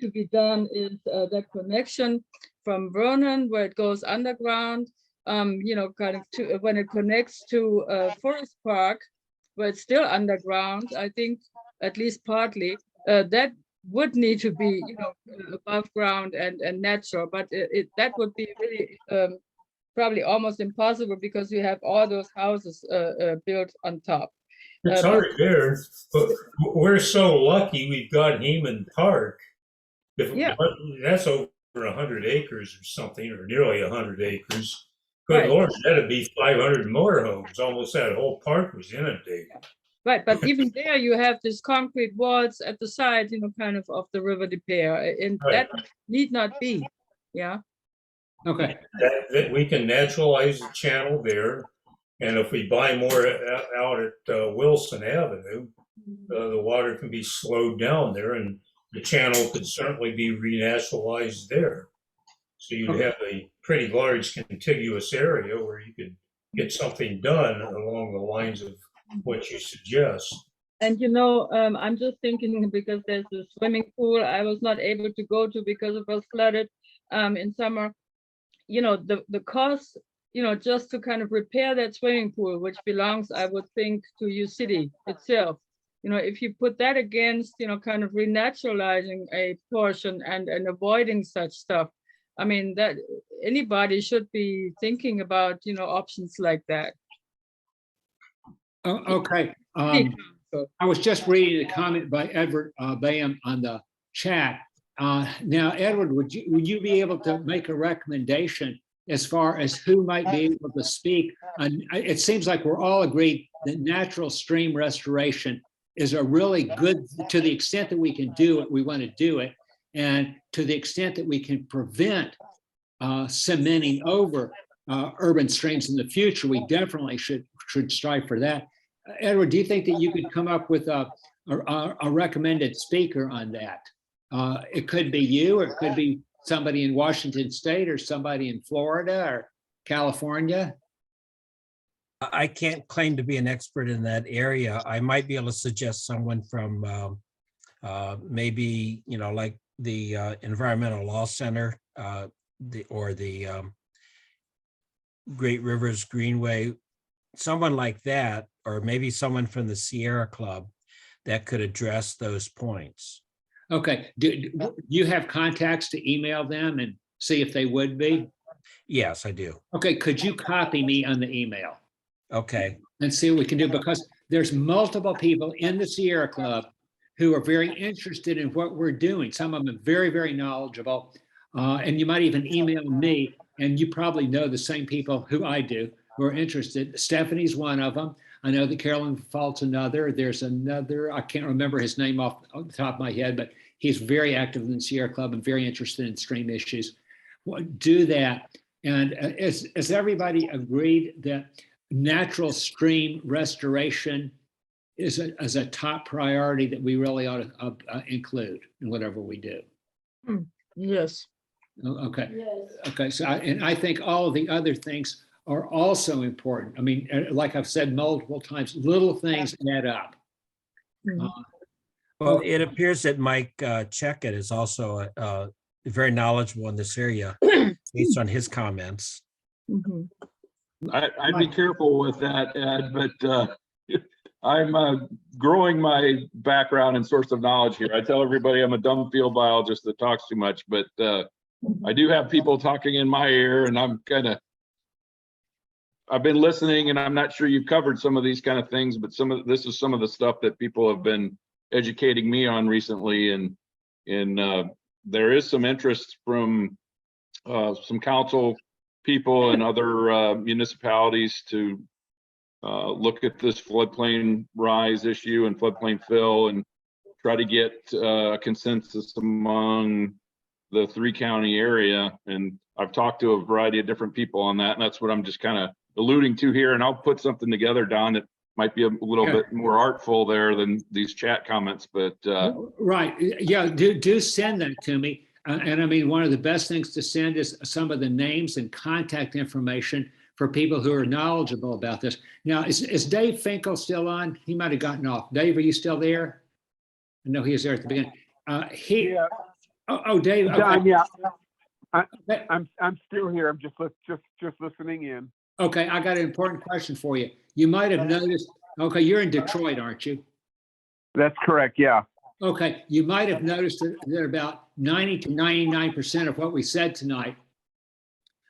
to be done is that connection from Vernon, where it goes underground, you know, kind of to when it connects to Forest Park, where it's still underground, I think, at least partly, that would need to be, you know, above ground and natural, but that would be really probably almost impossible, because you have all those houses built on top. It's But hard there, but we're so lucky we've got Heman Park. Yeah. That's over 100 acres or something, or nearly 100 acres. Good Right. Lord, that'd be 500 motorhomes. Almost that whole park was inundated. Right, but even there you have these concrete walls at the side, you know, kind of the River de Pere, and Right. that need not be. Yeah. Okay, That we can naturalize the channel there. And if we buy more out at Wilson Avenue, the water can be slowed down there, and the channel could certainly be renaturalized there. So you'd have a pretty large contiguous area where you could get something done along the lines of what you suggest. And you know, I'm just thinking, because there's a swimming pool I was not able to go to because it was flooded in summer. You know, the cost, you know, just to kind of repair that swimming pool, which belongs, I would think, to U City itself. You know, if you put that against, you know, kind of renaturalizing a portion and avoiding such stuff, I mean, that anybody should be thinking about, you know, options like that. okay. I was just reading a comment by Edward Bayham on the chat. Now, Edward, would you be able to make a recommendation as far as who might be able to speak? It seems like we're all agreed that natural stream restoration is a really good, to the extent that we can do it, we want to do it. And to the extent that we can prevent cementing over urban streams in the future, we definitely should strive for that. Edward, do you think that you could come up with a recommended speaker on that? It could be you, or it could be somebody in Washington State, or somebody in Florida or California. I can't claim to be an expert in that area. I might be able to suggest someone from maybe, you know, like the Environmental Law Center, or the Great Rivers Greenway, someone like that, or maybe someone from the Sierra Club that could address those points. Okay, do you have contacts to email them and see if they would be? Yes, I do. Okay, could you copy me on the email Okay. and see what we can do? Because there's multiple people in the Sierra Club who are very interested in what we're doing. Some of them are very, very knowledgeable. And you might even email me, and you probably know the same people who I do who are interested. Stephanie's one of them. I know that Carolyn Fault's another. There's another, I can't remember his name off the top of my head, but he's very active in the Sierra Club and very interested in stream issues. Do that. And is everybody agreed that natural stream restoration is a top priority that we really ought to include in whatever we do? Yes. Okay. Yes. Okay. So, I think all of the other things are also important. I mean, like I've said multiple times, little things add up. Well, it appears that Mike Checkett is also very knowledgeable in this area based on his comments. I'd be careful with that, Ed, but I'm growing my background and source of knowledge here. I tell everybody I'm a dumb field biologist that talks too much, but I do have people talking in my ear, and I've been listening, and I'm not sure you've covered some of these kind of things, but this is some of the stuff that people have been educating me on recently, and there is some interest from some council people and other municipalities to look at this floodplain rise issue and floodplain fill and try to get a consensus among the 3-county area. And I've talked to a variety of different people on that, and that's what I'm just kind of alluding to here. And I'll put something together, Don, that might be a little bit more artful there than these chat comments, but right, yeah, do send that to me. And I mean, one of the best things to send is some of the names and contact information for people who are knowledgeable about this. Now, is Dave Finkel still on? He might have gotten off. Dave, are you still there? I know he was there at the beginning. Yeah. Oh, Dave. Okay. Don, yeah. I'm still here. I'm just listening in. Okay, I got an important question for you. You might have noticed, okay, you're in Detroit, aren't you? That's correct. Yeah. Okay, you might have noticed that about 90 to 99% of what we said tonight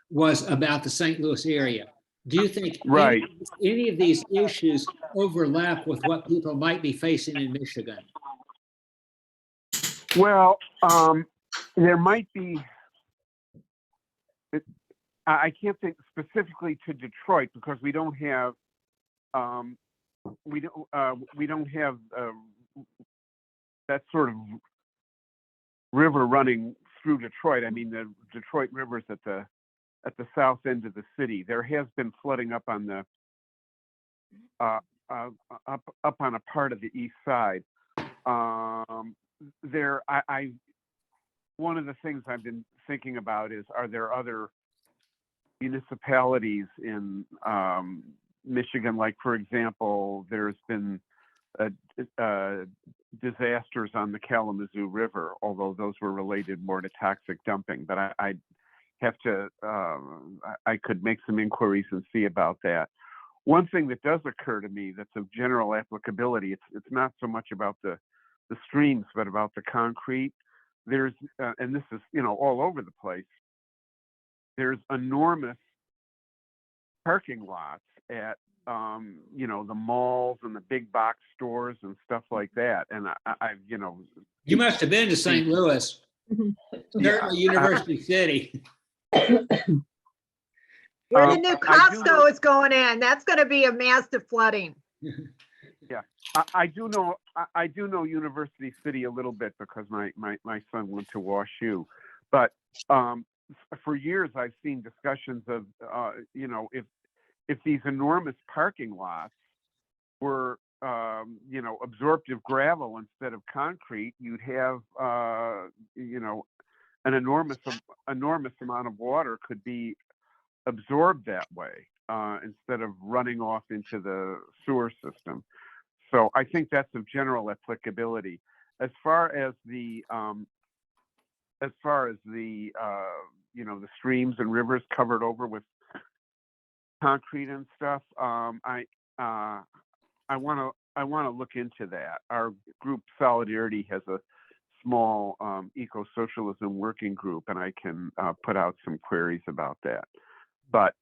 was about the St. Louis area. Do you think Right. any of these issues overlap with what people might be facing in Michigan? Well, there might be. I can't think specifically to Detroit because we don't have that sort of river running through Detroit. I mean, the Detroit River's at the south end of the city. There has been flooding up on the up on a part of the east side. One of the things I've been thinking about is, are there other municipalities in Michigan? Like, for example, there's been disasters on the Kalamazoo River, although those were related more to toxic dumping. But I have to, I could make some inquiries and see about that. One thing that does occur to me that's of general applicability, it's not so much about the streams, but about the concrete. There's, and this is, all over the place. There's enormous parking lots at, the malls and the big box stores and stuff like that. And I've, You must have been to St. Louis. Certainly University City. Where the new Costco is going in, that's going to be a massive flooding. Yeah, I do know University City a little bit because my son went to WashU, but for years I've seen discussions of if these enormous parking lots were absorptive gravel instead of concrete, you'd have an enormous amount of water could be absorbed that way instead of running off into the sewer system. So I think that's of general applicability. As far as the the streams and rivers covered over with concrete and stuff, I want to look into that. Our group Solidarity has a small eco-socialism working group, and I can put out some queries about that. But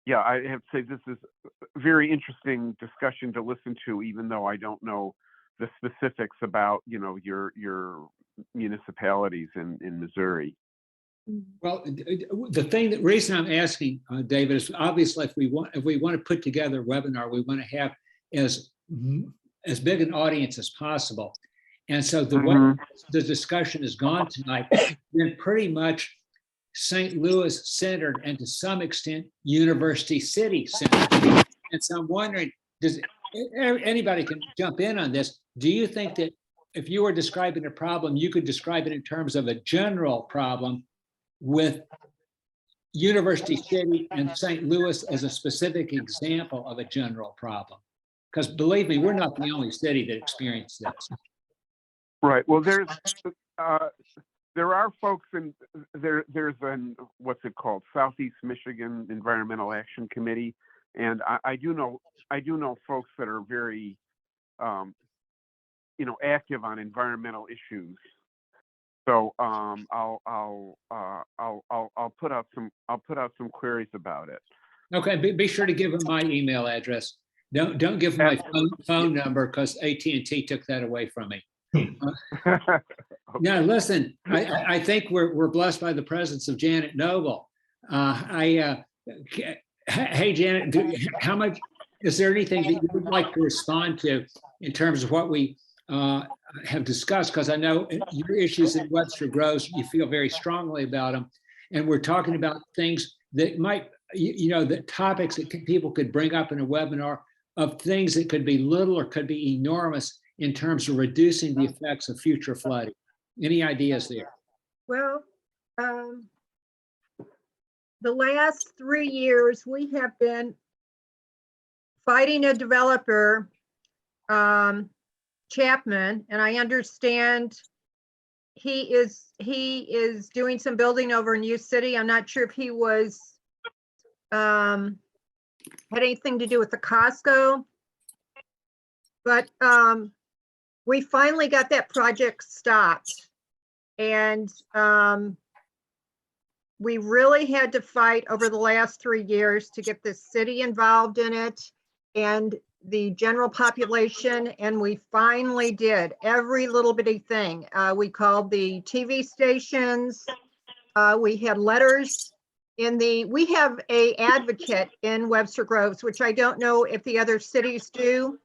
yeah, I have to say this is a very interesting discussion to listen to, even though I don't know the specifics about your municipalities in Missouri. Well, the reason I'm asking, David, is obviously if we want to put together a webinar, we want to have as big an audience as possible. And so the way the discussion has gone tonight, been pretty much St. Louis centered and to some extent University City centered. And so I'm wondering, does anybody can jump in on this? Do you think that if you were describing a problem, you could describe it in terms of a general problem with University City and St. Louis as a specific example of a general problem? Because believe me, we're not the only city that experienced this. Right. Well, there are folks there's an, what's it called, Southeast Michigan Environmental Action Committee, and I do know folks that are very active on environmental issues. So I'll put out some queries about it. Okay, be sure to give them my email address. Don't give them my phone number because AT&T took that away from me. Now, listen, I think we're blessed by the presence of Janet Noble. Hey, Janet, how much, is there anything that you would like to respond to in terms of what we have discussed? Because I know your issues in Webster Groves, you feel very strongly about them. And we're talking about things that might, the topics that people could bring up in a webinar of things that could be little or could be enormous in terms of reducing the effects of future flooding. Any ideas there? Well, the last 3 years, we have been fighting a developer, Chapman, and I understand he is doing some building over in U City. I'm not sure if he was had anything to do with the Costco, but we finally got that project stopped, and we really had to fight over the last 3 years to get the city involved in it and the general population, and we finally did every little bitty thing. We called the TV stations. We had letters we have a advocate in Webster Groves, which I don't know if the other cities do.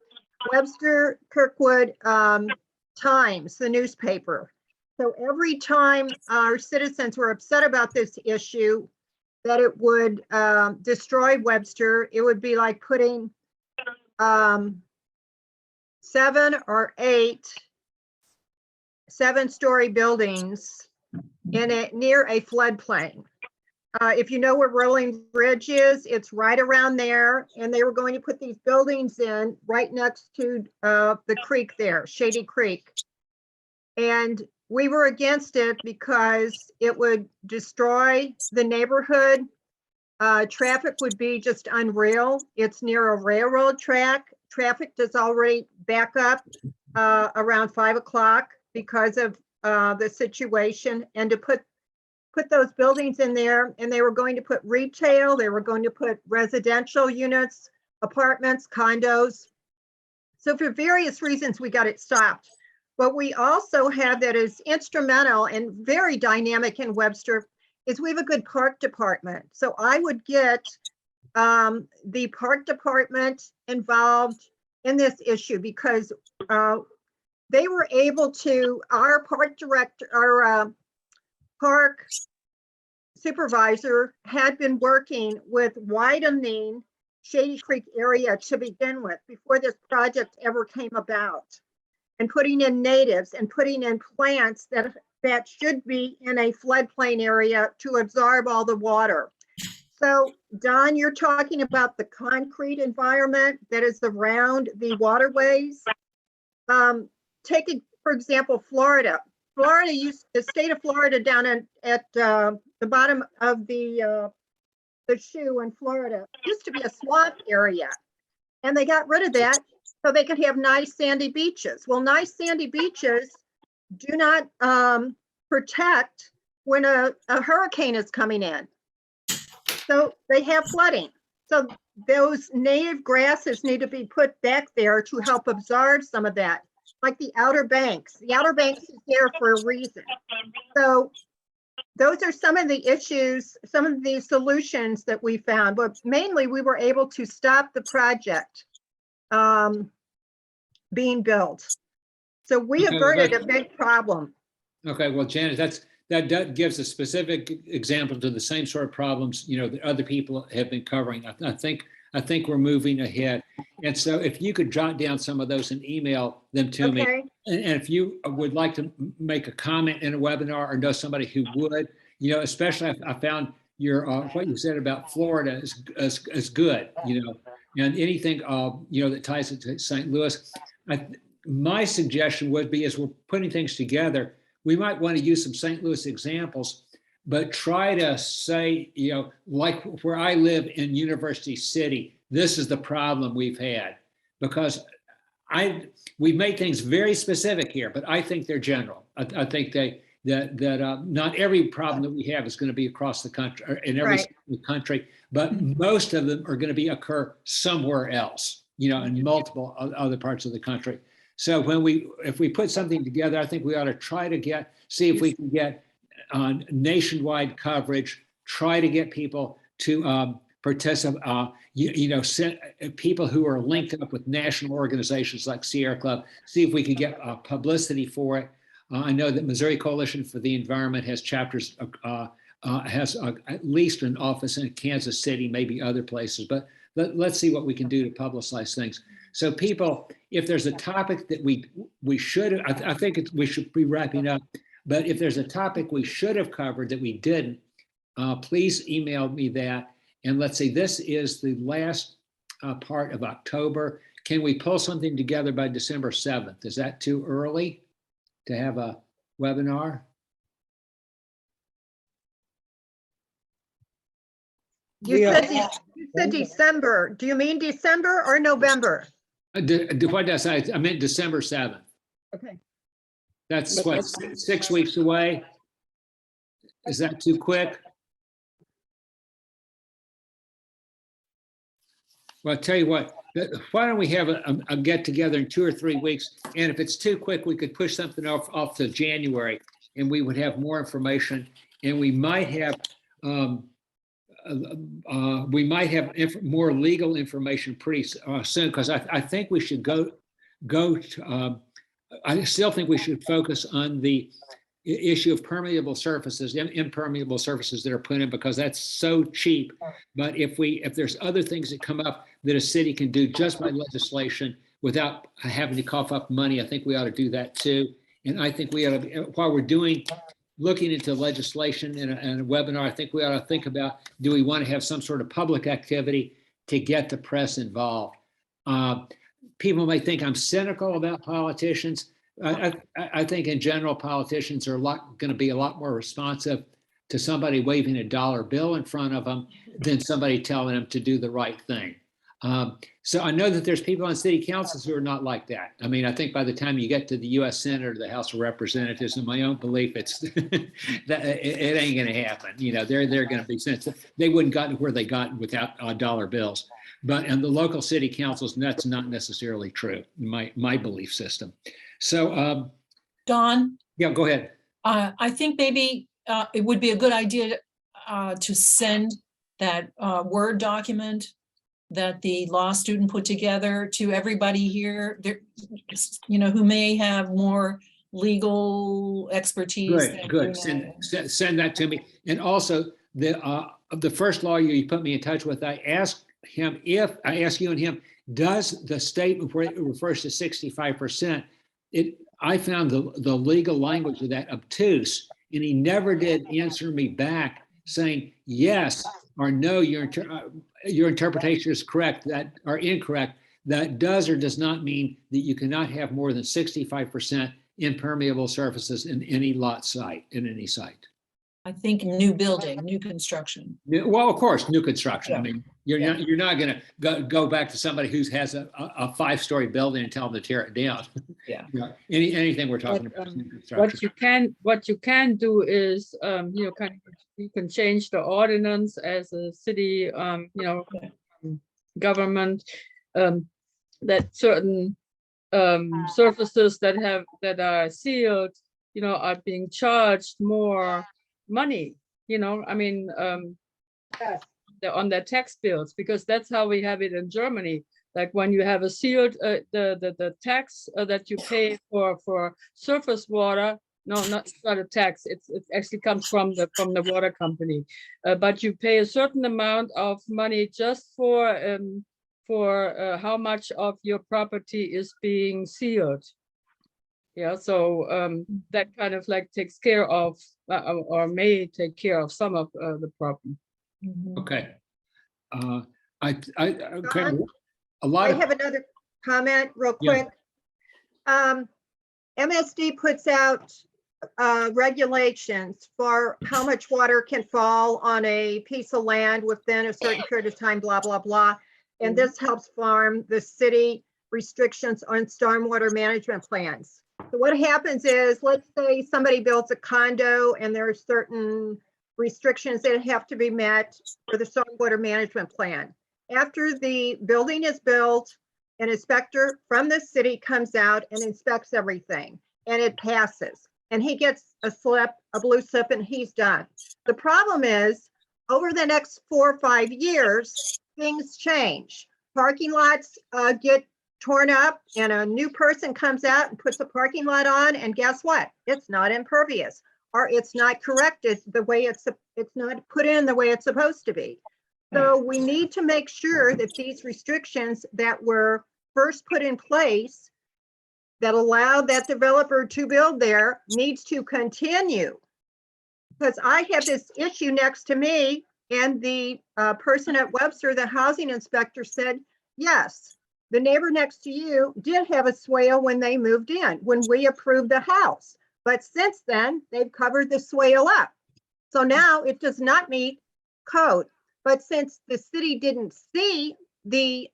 Webster Kirkwood Times, the newspaper. So every time our citizens were upset about this issue, that it would destroy Webster, it would be like putting 7 or 8 7-story buildings near a floodplain. If you know where Rolling Bridge is, it's right around there, and they were going to put these buildings in right next to the creek there, Shady Creek. And we were against it because it would destroy the neighborhood. Traffic would be just unreal. It's near a railroad track. Traffic does already back up around 5 o'clock because of the situation. And to put those buildings in there, and they were going to put retail, they were going to put residential units, apartments, condos. So for various reasons, we got it stopped. What we also have that is instrumental and very dynamic in Webster is we have a good park department. So I would get the park department involved in this issue because they were able to, our park director, our park supervisor had been working with widening Shady Creek area to begin with before this project ever came about, and putting in natives and putting in plants that should be in a floodplain area to absorb all the water. So Don, you're talking about the concrete environment that is around the waterways. Take, for example, Florida. The state of Florida down at the bottom of the shoe in Florida used to be a swamp area, and they got rid of that so they could have nice sandy beaches. Well, nice sandy beaches do not protect when a hurricane is coming in. So they have flooding. So those native grasses need to be put back there to help absorb some of that, like the Outer Banks. The Outer Banks is there for a reason. So those are some of the issues, some of the solutions that we found, but mainly we were able to stop the project being built. So we averted a big problem. Okay, well, Janet, that gives a specific example to the same sort of problems, that other people have been covering. I think we're moving ahead. And so if you could jot down some of those and email them to me. And if you would like to make a comment in a webinar or know somebody who would, especially I found your what you said about Florida is good, and anything, that ties it to St. Louis. My suggestion would be, as we're putting things together, we might want to use some St. Louis examples, but try to say, like where I live in University City, this is the problem we've had, because we've made things very specific here, but I think they're general. I think that not every problem that we have is going to be across the country or in every Right. country, but most of them are going to be occur somewhere else, in multiple other parts of the country. So if we put something together, I think we ought to try to see if we can get nationwide coverage, try to get people to participate, people who are linked up with national organizations like Sierra Club, see if we could get publicity for it. I know that Missouri Coalition for the Environment has chapters, has at least an office in Kansas City, maybe other places, but let's see what we can do to publicize things. So people, if there's a topic that we should, I think we should be wrapping up, but if there's a topic we should have covered that we didn't, please email me that. And let's say this is the last part of October. Can we pull something together by December 7th? Is that too early to have a webinar? You said December. Do you mean December or November? What did I say? I meant December 7th. Okay. That's what, 6 weeks away? Is that too quick? Well, I'll tell you what, why don't we have a get together in 2 or 3 weeks? And if it's too quick, we could push something off to January and we would have more information and we might have more legal information pretty soon, because I think we should go to, I still think we should focus on the issue of permeable surfaces, impermeable surfaces that are put in, because that's so cheap. But if there's other things that come up that a city can do just by legislation without having to cough up money, I think we ought to do that too. And I think we ought to, while we're looking into legislation and a webinar, I think we ought to think about, do we want to have some sort of public activity to get the press involved? People may think I'm cynical about politicians. I think in general, politicians are going to be a lot more responsive to somebody waving a dollar bill in front of them than somebody telling them to do the right thing. So I know that there's people on city councils who are not like that. I mean, I think by the time you get to the U.S. Senate or the House of Representatives, in my own belief, it's that it ain't going to happen. They're going to be sensitive. They wouldn't gotten where they got without dollar bills. But in the local city councils, that's not necessarily true, my belief system. So, Don, yeah, go ahead. I think maybe it would be a good idea to send that Word document that the law student put together to everybody here, there, who may have more legal expertise. Good. Send that to me. And also the first lawyer you put me in touch with, I asked you and him, does the statement where it refers to 65%, I found the legal language of that obtuse, and he never did answer me back saying yes or no, your interpretation is correct, or incorrect. That does or does not mean that you cannot have more than 65% impermeable surfaces in any site. I think new building, new construction. Well, of course, new construction. Yeah. I mean, you're not going to go back to somebody who has a 5-story building and tell them to tear it down. Yeah. Anything we're talking about is new construction. What you can do is, you can change the ordinance as a city, government, that certain surfaces that are sealed, are being charged more money, on their tax bills, because that's how we have it in Germany. Like when you have a sealed, the tax that you pay for surface water, it's not a tax. It actually comes from the water company, but you pay a certain amount of money just for how much of your property is being sealed. Yeah, so that kind of takes care of, or may take care of some of the problem. Okay. Don, I have another comment real Yeah. quick. MSD puts out regulations for how much water can fall on a piece of land within a certain period of time, blah, blah, blah. And this helps farm the city restrictions on stormwater management plans. So what happens is, let's say somebody builds a condo and there are certain restrictions that have to be met for the stormwater management plan. After the building is built, an inspector from the city comes out and inspects everything, and it passes. And he gets a slip, a blue slip, and he's done. The problem is, over the next 4 or 5 years, things change. Parking lots get torn up, and a new person comes out and puts a parking lot on, and guess what? It's not impervious, or it's not corrected the way it's not put in the way it's supposed to be. So we need to make sure that these restrictions that were first put in place that allowed that developer to build there needs to continue. Because I have this issue next to me, and the person at Webster, the housing inspector, said, yes, the neighbor next to you did have a swale when they moved in, when we approved the house. But since then, they've covered the swale up. So now it does not meet code. But since the city didn't see the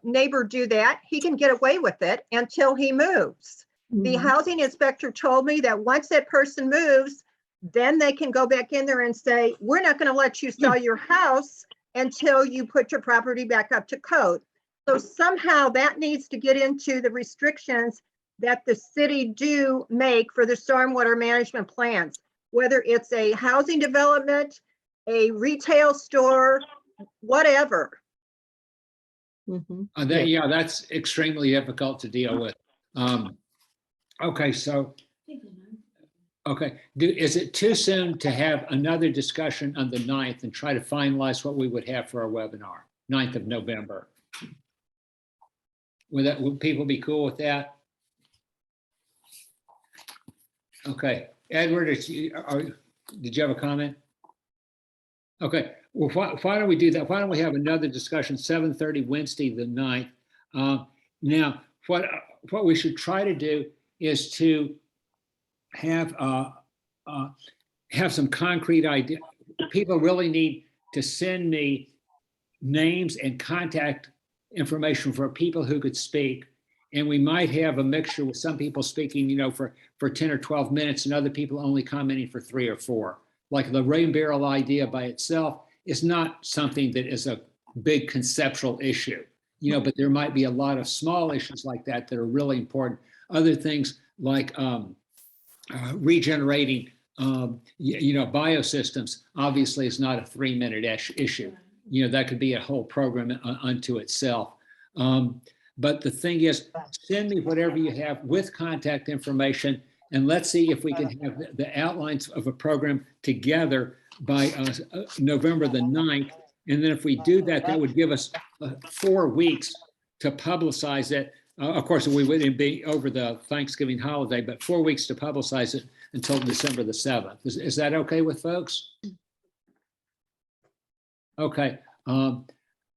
neighbor do that, he can get away with it until he moves. The housing inspector told me that once that person moves, then they can go back in there and say, we're not going to let you sell your house until you put your property back up to code. So somehow that needs to get into the restrictions that the city do make for the stormwater management plans, whether it's a housing development, a retail store, whatever. Yeah, that's extremely difficult to deal with. Okay, so, okay, is it too soon to have another discussion on the 9th and try to finalize what we would have for our webinar, 9th of November? Would people be cool with that? Okay, Edward, did you have a comment? Okay, well, why don't we do that? Why don't we have another discussion, 7:30 Wednesday, the 9th. Now, what we should try to do is to have some concrete idea. People really need to send me names and contact information for people who could speak. And we might have a mixture with some people speaking, for 10 or 12 minutes and other people only commenting for 3 or 4. Like the rain barrel idea by itself is not something that is a big conceptual issue, but there might be a lot of small issues like that that are really important. Other things like regenerating, biosystems, obviously is not a 3-minute issue. That could be a whole program unto itself. But the thing is, send me whatever you have with contact information, and let's see if we can have the outlines of a program together by November the 9th. And then if we do that, that would give us 4 weeks to publicize it. Of course, we wouldn't be over the Thanksgiving holiday, but 4 weeks to publicize it until December the 7th. Is that okay with folks? Okay.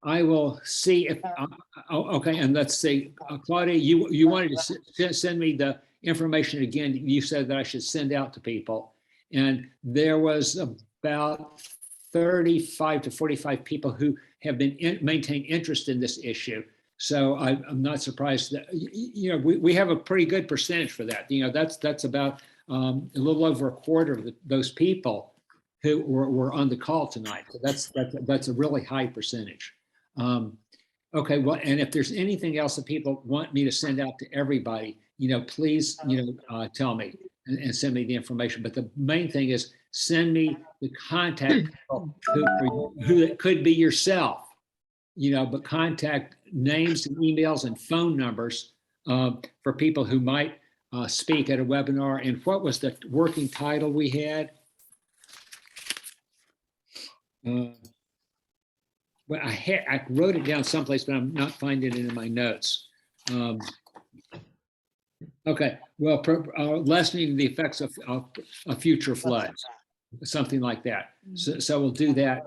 I will see if, okay, and let's see, Claudia, you wanted to send me the information again. You said that I should send out to people. And there was about 35 to 45 people who have been maintained interest in this issue. So I'm not surprised that, we have a pretty good percentage for that. That's about a little over a quarter of those people who were on the call tonight. So that's a really high percentage. Okay, well, and if there's anything else that people want me to send out to everybody, please, tell me and send me the information. But the main thing is send me the contact people who it could be yourself, but contact names and emails and phone numbers for people who might speak at a webinar. And what was the working title we had? Well, I wrote it down someplace, but I'm not finding it in my notes. Okay, well, lessening the effects of future floods, something like that. So we'll do that.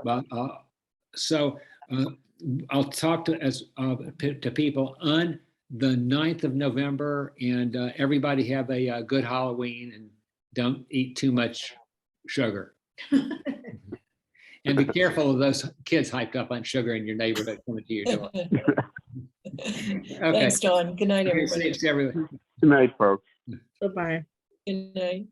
I'll talk to people on the 9th of November, and everybody have a good Halloween and don't eat too much sugar. And be careful of those kids hyped up on sugar in your neighborhood coming to your door. Okay. Thanks, Don. Good night, everybody. Thanks, everyone. Good night, folks. Bye-bye. Good night.